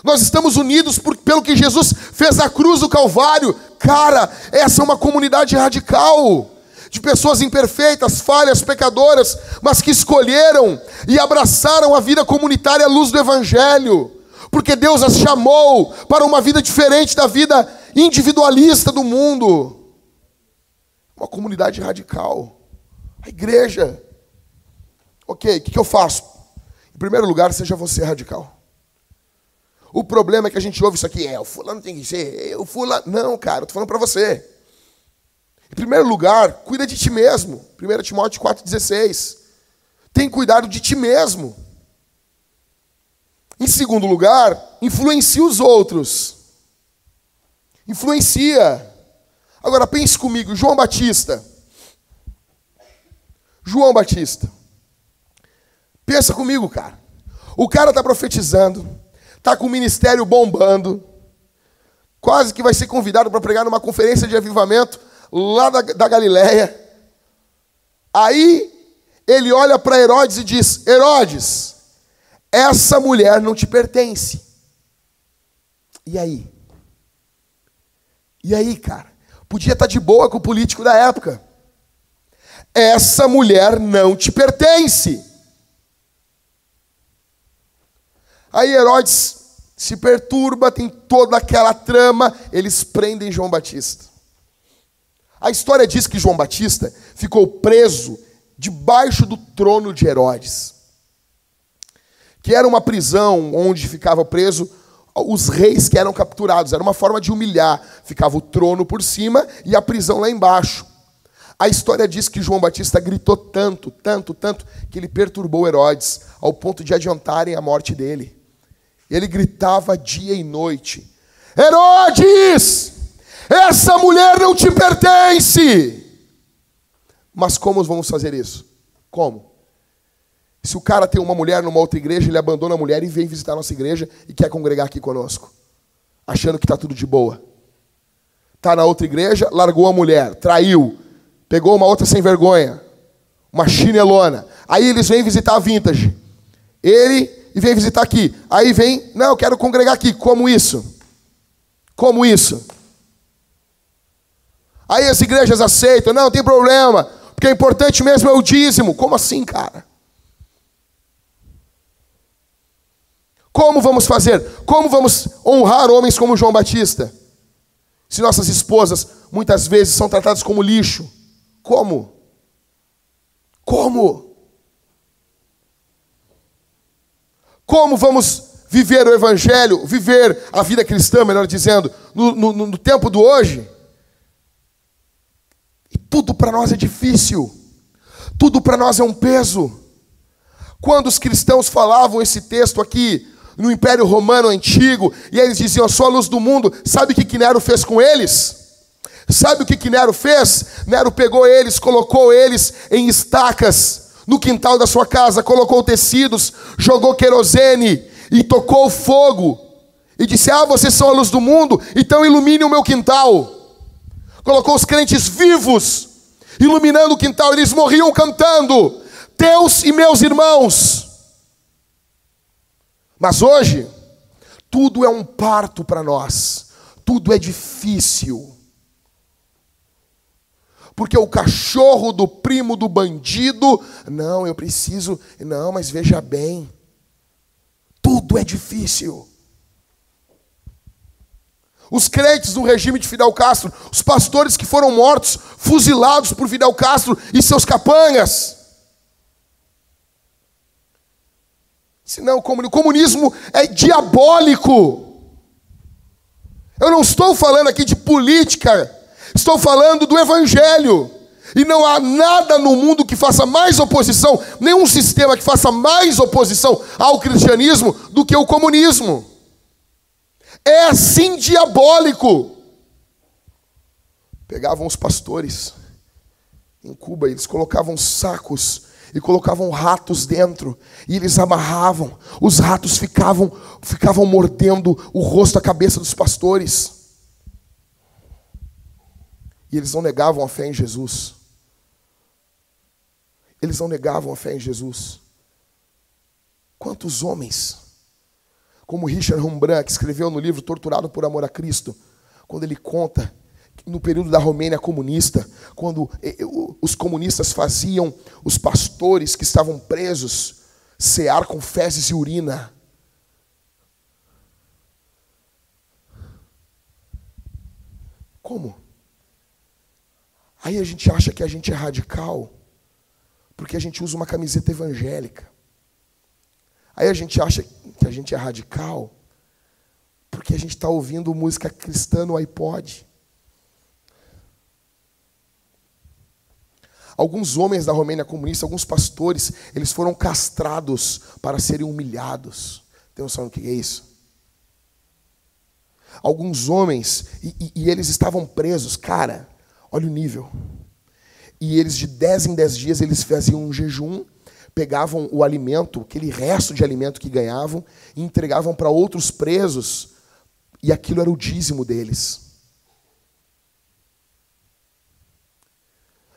Nós estamos unidos pelo que Jesus fez na cruz do Calvário. Cara, essa é uma comunidade radical. De pessoas imperfeitas, falhas, pecadoras, mas que escolheram e abraçaram a vida comunitária à luz do Evangelho. Porque Deus as chamou para uma vida diferente da vida individualista do mundo. Uma comunidade radical. A igreja. Ok, o que eu faço? Em primeiro lugar, seja você radical. O problema é que a gente ouve isso aqui, o fulano tem que ser, o fulano... Não, cara, eu estou falando para você. Em primeiro lugar, cuida de ti mesmo. 1 Timóteo 4,16. Tem cuidado de ti mesmo. Em segundo lugar, influencia os outros. Influencia. Agora pense comigo, João Batista. Pensa comigo, cara. O cara está profetizando, está com o ministério bombando, quase que vai ser convidado para pregar numa conferência de avivamento lá da Galileia. Aí ele olha para Herodes e diz, Herodes, essa mulher não te pertence. E aí? E aí, cara? Podia estar de boa com o político da época. Essa mulher não te pertence. Aí Herodes se perturba, tem toda aquela trama, eles prendem João Batista. A história diz que João Batista ficou preso debaixo do trono de Herodes, que era uma prisão onde ficava preso os reis que eram capturados. Era uma forma de humilhar. Ficava o trono por cima e a prisão lá embaixo. A história diz que João Batista gritou tanto, que ele perturbou Herodes, ao ponto de adiantarem a morte dele. Ele gritava dia e noite, Herodes, essa mulher não te pertence. Mas como vamos fazer isso? Como? Se o cara tem uma mulher numa outra igreja, ele abandona a mulher e vem visitar a nossa igreja e quer congregar aqui conosco, achando que está tudo de boa. Está na outra igreja, largou a mulher, traiu, pegou uma outra sem vergonha, uma chinelona. Aí eles vêm visitar a Vintage. Ele vem visitar aqui. Aí vem, não, eu quero congregar aqui. Como isso? Como isso? Aí as igrejas aceitam, não tem problema, porque o importante mesmo é o dízimo. Como assim, cara? Como vamos fazer? Como vamos honrar homens como João Batista? Se nossas esposas muitas vezes são tratadas como lixo. Como? Como? Como vamos viver o evangelho, viver a vida cristã, melhor dizendo, no tempo do hoje? E tudo para nós é difícil. Tudo para nós é um peso. Quando os cristãos falavam esse texto aqui, no Império Romano Antigo, e eles diziam, eu sou a luz do mundo, sabe o que Nero fez com eles? Sabe o que Nero fez? Nero pegou eles, colocou eles em estacas, no quintal da sua casa, colocou tecidos, jogou querosene, e tocou fogo, e disse, vocês são a luz do mundo, então ilumine o meu quintal. Colocou os crentes vivos, iluminando o quintal, eles morriam cantando, teus e meus irmãos. Mas hoje, tudo é um parto para nós. Tudo é difícil. Porque o cachorro do primo do bandido, não, eu preciso, não, mas veja bem. Tudo é difícil. Os crentes do regime de Fidel Castro, os pastores que foram mortos, fuzilados por Fidel Castro e seus capangas. Senão, o comunismo é diabólico. Eu não estou falando aqui de política, estou falando do evangelho. E não há nada no mundo que faça mais oposição, nenhum sistema que faça mais oposição ao cristianismo do que o comunismo. É assim diabólico. Pegavam os pastores em Cuba, eles colocavam sacos e colocavam ratos dentro, e eles amarravam, os ratos ficavam mordendo o rosto, a cabeça dos pastores. E eles não negavam a fé em Jesus. Eles não negavam a fé em Jesus. Quantos homens, como Richard Rembrandt, que escreveu no livro Torturado por Amor a Cristo, quando ele conta no período da Romênia comunista, quando os comunistas faziam os pastores que estavam presos cear com fezes e urina. Como? Aí a gente acha que a gente é radical, porque a gente usa uma camiseta evangélica. Aí a gente acha que a gente é radical, porque a gente está ouvindo música cristã no iPod. Alguns homens da Romênia comunista, alguns pastores, eles foram castrados para serem humilhados. Tem noção do que é isso? Alguns homens, e eles estavam presos, cara, olha o nível. E eles de 10 em 10 dias, eles faziam um jejum, pegavam o alimento, aquele resto de alimento que ganhavam, e entregavam para outros presos, e aquilo era o dízimo deles.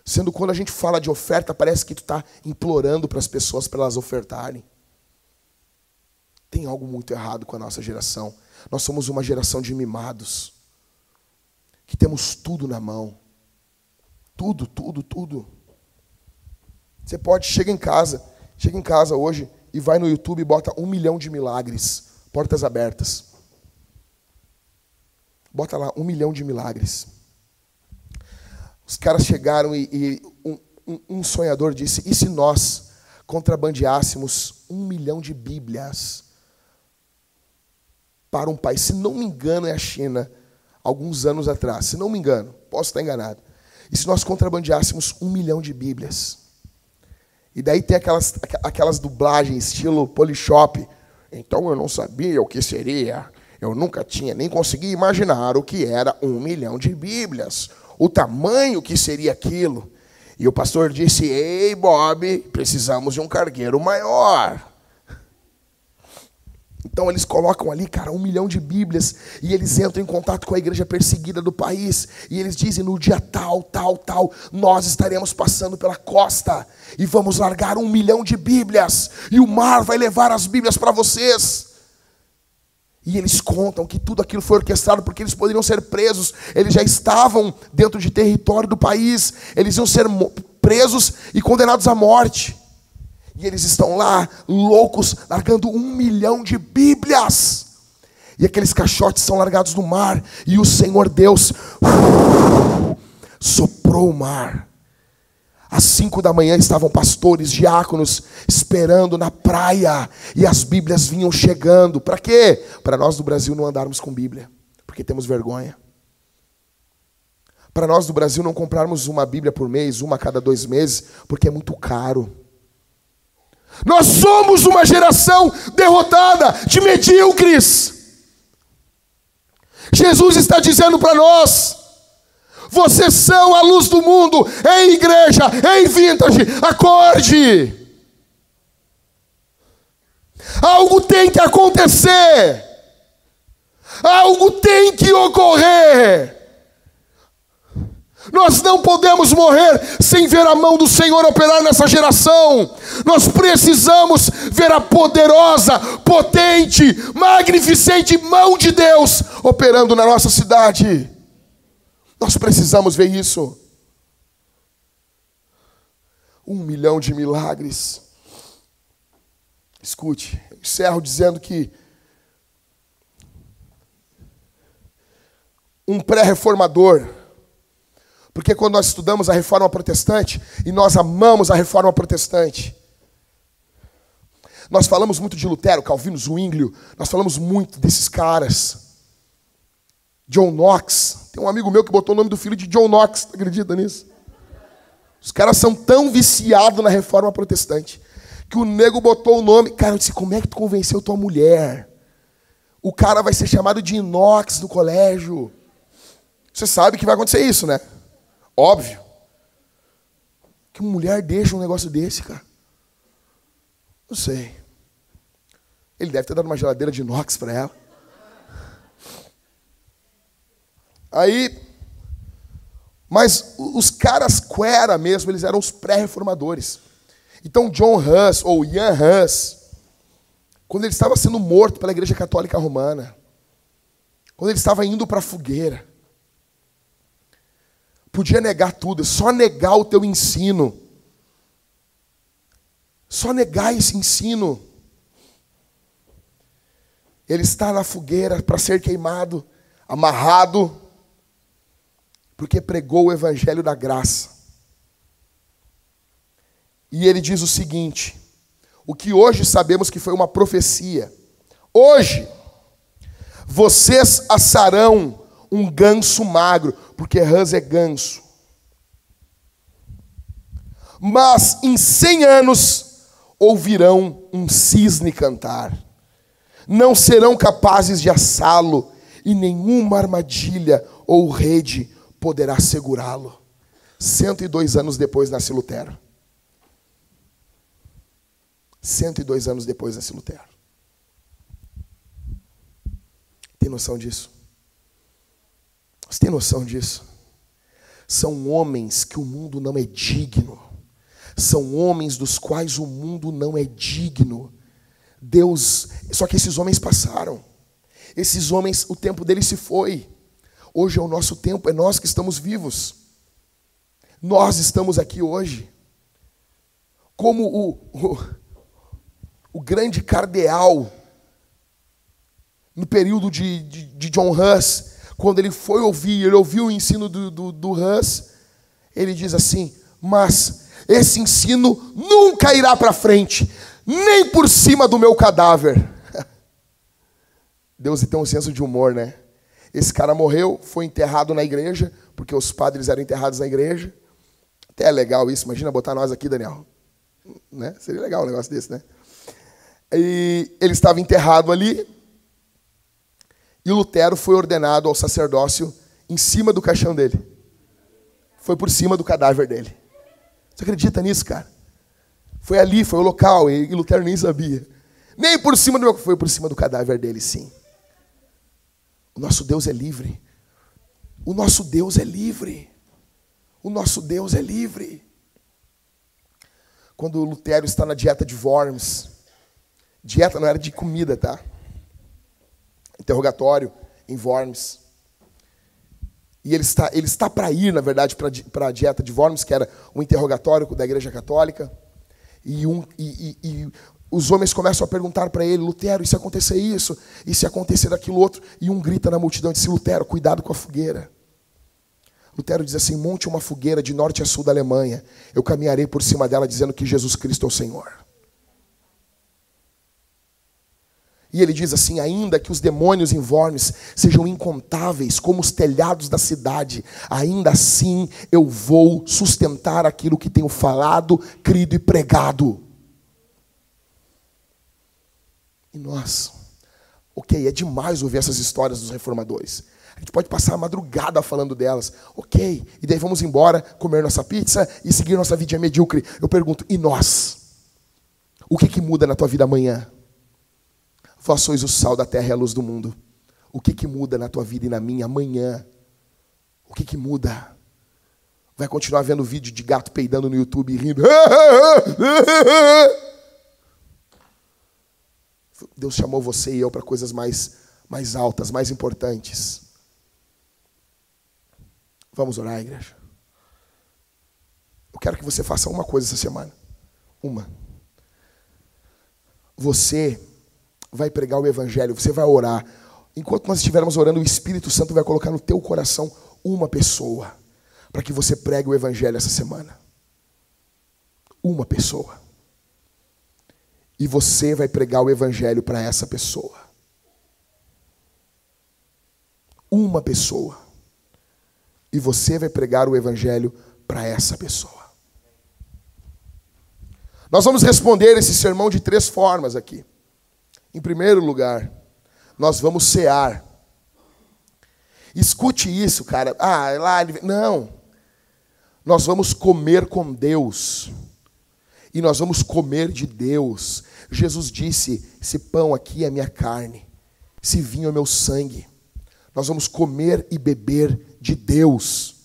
Sendo quando a gente fala de oferta, parece que tu está implorando para as pessoas para elas ofertarem. Tem algo muito errado com a nossa geração. Nós somos uma geração de mimados, que temos tudo na mão. Tudo, tudo, tudo. Você chega em casa hoje e vai no YouTube e bota 1 milhão de milagres, portas abertas. Bota lá, 1 milhão de milagres. Os caras chegaram e um sonhador disse, e se nós contrabandeássemos 1 milhão de Bíblias para um país, se não me engano é a China, alguns anos atrás, se não me engano, posso estar enganado, e se nós contrabandeássemos 1 milhão de Bíblias? E daí tem aquelas dublagens estilo Polishop, então eu não sabia o que seria, eu nunca tinha nem conseguia imaginar o que era 1 milhão de Bíblias, o tamanho que seria aquilo. E o pastor disse: ei, Bob, precisamos de um cargueiro maior. Então eles colocam ali, cara, 1 milhão de Bíblias, e eles entram em contato com a igreja perseguida do país, e eles dizem: no dia tal, nós estaremos passando pela costa, e vamos largar 1 milhão de Bíblias, e o mar vai levar as Bíblias para vocês. E eles contam que tudo aquilo foi orquestrado porque eles poderiam ser presos. Eles já estavam dentro de território do país. Eles iam ser presos e condenados à morte. E eles estão lá, loucos, largando 1 milhão de Bíblias. E aqueles caixotes são largados no mar. E o Senhor Deus soprou o mar. Às 5 da manhã estavam pastores, diáconos, esperando na praia. E as Bíblias vinham chegando. Para quê? Para nós do Brasil não andarmos com Bíblia, porque temos vergonha. Para nós do Brasil não comprarmos uma Bíblia por mês, uma a cada 2 meses, porque é muito caro. Nós somos uma geração derrotada, de medíocres. Jesus está dizendo para nós: vocês são a luz do mundo. Ei, igreja, ei, Vintage, acorde. Algo tem que acontecer. Algo tem que ocorrer. Nós não podemos morrer sem ver a mão do Senhor operar nessa geração. Nós precisamos ver a poderosa, potente, magnificente mão de Deus operando na nossa cidade. Nós precisamos ver isso. 1 milhão de milagres. Escute, eu encerro dizendo que um pré-reformador, porque quando nós estudamos a Reforma Protestante, e nós amamos a Reforma Protestante, nós falamos muito de Lutero, Calvino, Zwinglio, nós falamos muito desses caras. John Knox, tem um amigo meu que botou o nome do filho de John Knox, tu acredita nisso? Os caras são tão viciados na Reforma Protestante, que o nego botou o nome. Cara, eu disse: como é que tu convenceu tua mulher? O cara vai ser chamado de Knox no colégio. Você sabe que vai acontecer isso, né? Óbvio. Que mulher deixa um negócio desse, cara? Não sei. Ele deve ter dado uma geladeira de inox para ela. Aí, mas os caras quera mesmo, eles eram os pré-reformadores. Então John Hus, ou Ian Hus, quando ele estava sendo morto pela Igreja Católica Romana, quando ele estava indo para a fogueira, podia negar tudo, só negar o teu ensino. Só negar esse ensino. Ele está na fogueira para ser queimado, amarrado, porque pregou o evangelho da graça. E ele diz o seguinte: o que hoje sabemos que foi uma profecia. Hoje, vocês assarão um ganso magro, porque Hus é ganso. Mas em 100 anos ouvirão um cisne cantar. Não serão capazes de assá-lo, e nenhuma armadilha ou rede poderá segurá-lo. 102 anos depois nasce Lutero. 102 anos depois nasce Lutero. Tem noção disso? Você tem noção disso? São homens que o mundo não é digno. São homens dos quais o mundo não é digno. Deus, só que esses homens passaram. Esses homens, o tempo deles se foi. Hoje é o nosso tempo, é nós que estamos vivos. Nós estamos aqui hoje. Como o grande cardeal, no período de John Hus, quando ele foi ouvir, ele ouviu o ensino do Hus, ele diz assim: mas esse ensino nunca irá para frente, nem por cima do meu cadáver. Deus tem um senso de humor, né? Esse cara morreu, foi enterrado na igreja, porque os padres eram enterrados na igreja. Até é legal isso, imagina botar nós aqui, Daniel. Né? Seria legal um negócio desse, né? E ele estava enterrado ali, e Lutero foi ordenado ao sacerdócio em cima do caixão dele. Foi por cima do cadáver dele. Você acredita nisso, cara? Foi ali, foi o local, e Lutero nem sabia. Nem por cima do meu... Foi por cima do cadáver dele, sim. O nosso Deus é livre. O nosso Deus é livre. O nosso Deus é livre. Quando Lutero está na dieta de Worms, dieta não era de comida, tá? Interrogatório em Worms. E ele está para ir, na verdade, para a dieta de Worms, que era um interrogatório da Igreja Católica. E os homens começam a perguntar para ele: Lutero, e se acontecer isso? E se acontecer aquilo outro? E um grita na multidão e diz: Lutero, cuidado com a fogueira. Lutero diz assim: monte uma fogueira de norte a sul da Alemanha. Eu caminharei por cima dela dizendo que Jesus Cristo é o Senhor. E ele diz assim: ainda que os demônios em Worms sejam incontáveis como os telhados da cidade, ainda assim eu vou sustentar aquilo que tenho falado, crido e pregado. E nós, é demais ouvir essas histórias dos reformadores. A gente pode passar a madrugada falando delas. E daí vamos embora, comer nossa pizza e seguir nossa vida medíocre. Eu pergunto, e nós? O que muda na tua vida amanhã? Vós sois o sal da terra e a luz do mundo. O que muda na tua vida e na minha amanhã? O que muda? Vai continuar vendo vídeo de gato peidando no YouTube e rindo? Deus chamou você e eu para coisas mais altas, mais importantes. Vamos orar, igreja? Eu quero que você faça uma coisa essa semana. Uma. Você vai pregar o evangelho, você vai orar. Enquanto nós estivermos orando, o Espírito Santo vai colocar no teu coração uma pessoa para que você pregue o evangelho essa semana. Uma pessoa. E você vai pregar o evangelho para essa pessoa. Uma pessoa. E você vai pregar o evangelho para essa pessoa. Nós vamos responder esse sermão de 3 formas aqui. Em primeiro lugar, nós vamos cear. Escute isso, cara. Não. Nós vamos comer com Deus. E nós vamos comer de Deus. Jesus disse: esse pão aqui é minha carne, esse vinho é meu sangue. Nós vamos comer e beber de Deus.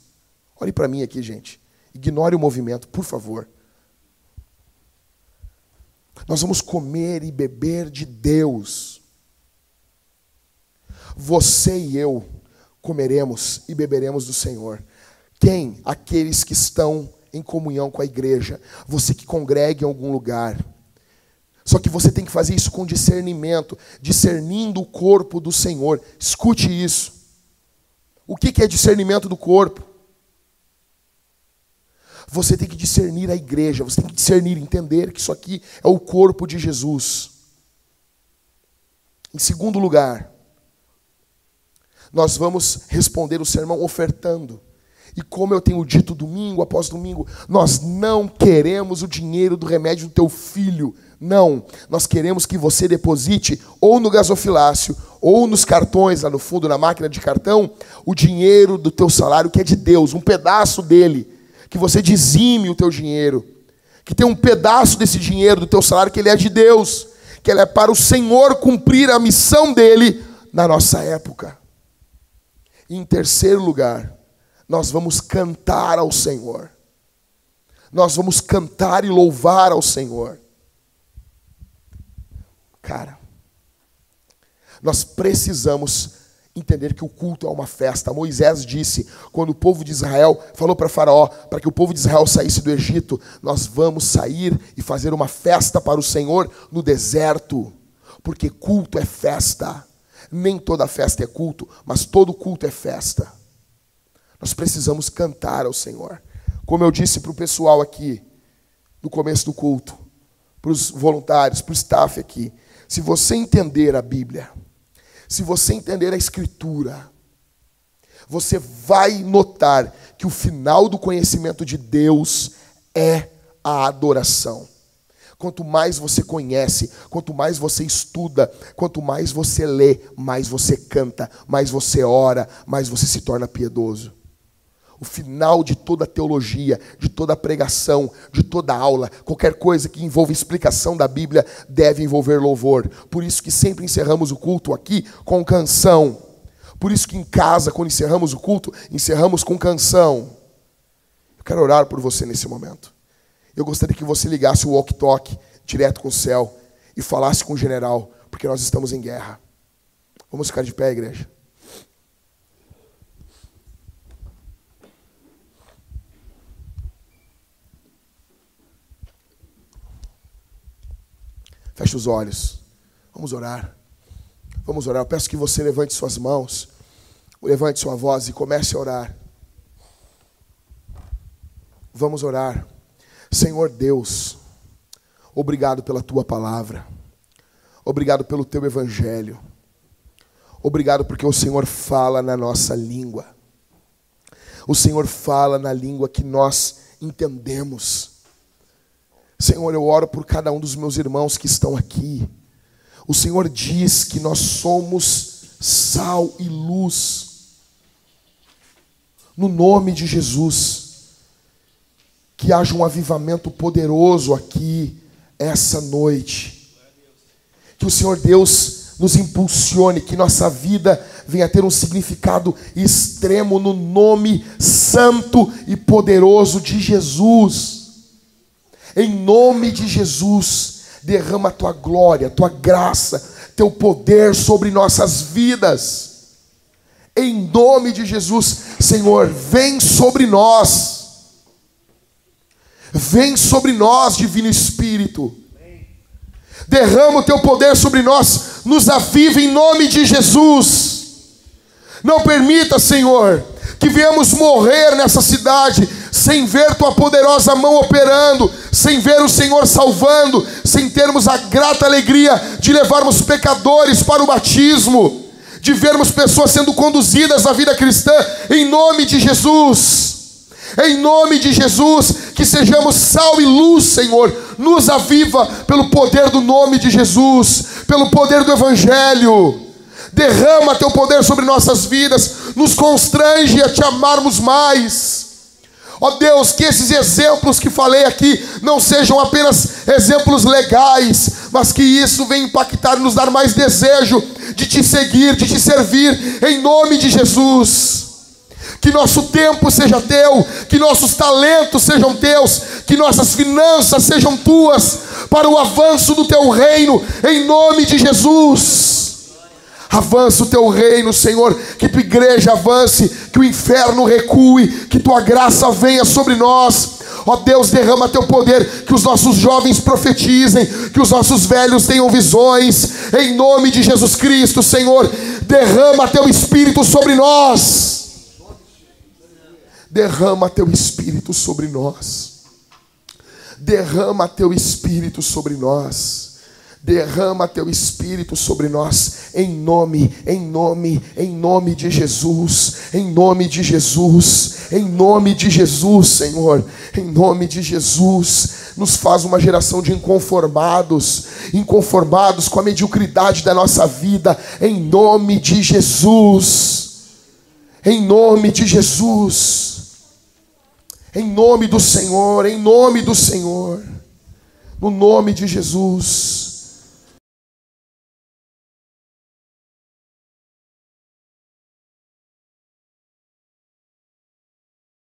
Olhe para mim aqui, gente. Ignore o movimento, por favor. Nós vamos comer e beber de Deus. Você e eu comeremos e beberemos do Senhor. Quem? Aqueles que estão em comunhão com a igreja. Você que congrega em algum lugar. Só que você tem que fazer isso com discernimento, discernindo o corpo do Senhor. Escute isso. O que é discernimento do corpo? Você tem que discernir a igreja, você tem que discernir, entender que isso aqui é o corpo de Jesus. Em segundo lugar, nós vamos responder o sermão ofertando. E como eu tenho dito domingo após domingo, nós não queremos o dinheiro do remédio do teu filho. Não, nós queremos que você deposite ou no gasofilácio, ou nos cartões lá no fundo, na máquina de cartão, o dinheiro do teu salário que é de Deus, um pedaço dele. Que você dizime o teu dinheiro, que tem um pedaço desse dinheiro do teu salário que ele é de Deus, que ele é para o Senhor cumprir a missão dele na nossa época. E em terceiro lugar, nós vamos cantar ao Senhor. Nós vamos cantar e louvar ao Senhor. Cara, nós precisamos entender que o culto é uma festa. Moisés disse, quando o povo de Israel falou para Faraó, para que o povo de Israel saísse do Egito: nós vamos sair e fazer uma festa para o Senhor no deserto, porque culto é festa. Nem toda festa é culto, mas todo culto é festa. Nós precisamos cantar ao Senhor. Como eu disse para o pessoal aqui, no começo do culto, para os voluntários, para o staff aqui, se você entender a Bíblia, se você entender a Escritura, você vai notar que o final do conhecimento de Deus é a adoração. Quanto mais você conhece, quanto mais você estuda, quanto mais você lê, mais você canta, mais você ora, mais você se torna piedoso. O final de toda teologia, de toda pregação, de toda aula, qualquer coisa que envolva explicação da Bíblia, deve envolver louvor. Por isso que sempre encerramos o culto aqui com canção. Por isso que em casa, quando encerramos o culto, encerramos com canção. Eu quero orar por você nesse momento. Eu gostaria que você ligasse o walkie-talkie direto com o céu e falasse com o general, porque nós estamos em guerra. Vamos ficar de pé, igreja. Feche os olhos. Vamos orar. Vamos orar. Eu peço que você levante suas mãos, levante sua voz e comece a orar. Vamos orar. Senhor Deus, obrigado pela tua palavra. Obrigado pelo teu evangelho. Obrigado porque o Senhor fala na nossa língua. O Senhor fala na língua que nós entendemos. Senhor, eu oro por cada um dos meus irmãos que estão aqui. O Senhor diz que nós somos sal e luz. No nome de Jesus, que haja um avivamento poderoso aqui, essa noite. Que o Senhor Deus nos impulsione, que nossa vida venha ter um significado extremo no nome santo e poderoso de Jesus. Em nome de Jesus, derrama a tua glória, a tua graça, teu poder sobre nossas vidas. Em nome de Jesus, Senhor, vem sobre nós. Vem sobre nós, Divino Espírito. Derrama o teu poder sobre nós, nos aviva em nome de Jesus. Não permita, Senhor, que venhamos morrer nessa cidade sem ver tua poderosa mão operando, sem ver o Senhor salvando, sem termos a grata alegria de levarmos pecadores para o batismo, de vermos pessoas sendo conduzidas na vida cristã, em nome de Jesus. Em nome de Jesus, que sejamos sal e luz, Senhor. Nos aviva pelo poder do nome de Jesus, pelo poder do Evangelho. Derrama teu poder sobre nossas vidas, nos constrange a te amarmos mais. Ó Deus, que esses exemplos que falei aqui não sejam apenas exemplos legais, mas que isso venha impactar e nos dar mais desejo de te seguir, de te servir, em nome de Jesus. Que nosso tempo seja teu, que nossos talentos sejam teus, que nossas finanças sejam tuas, para o avanço do teu reino, em nome de Jesus. Avança o teu reino, Senhor, que tua igreja avance, que o inferno recue, que tua graça venha sobre nós. Ó Deus, derrama teu poder, que os nossos jovens profetizem, que os nossos velhos tenham visões, em nome de Jesus Cristo, Senhor. Derrama teu Espírito sobre nós. Derrama teu Espírito sobre nós. Derrama teu Espírito sobre nós. Derrama teu Espírito sobre nós, em nome de Jesus, em nome de Jesus, em nome de Jesus, Senhor, em nome de Jesus. Nos faz uma geração de inconformados com a mediocridade da nossa vida, em nome de Jesus, em nome de Jesus, em nome do Senhor, no nome de Jesus.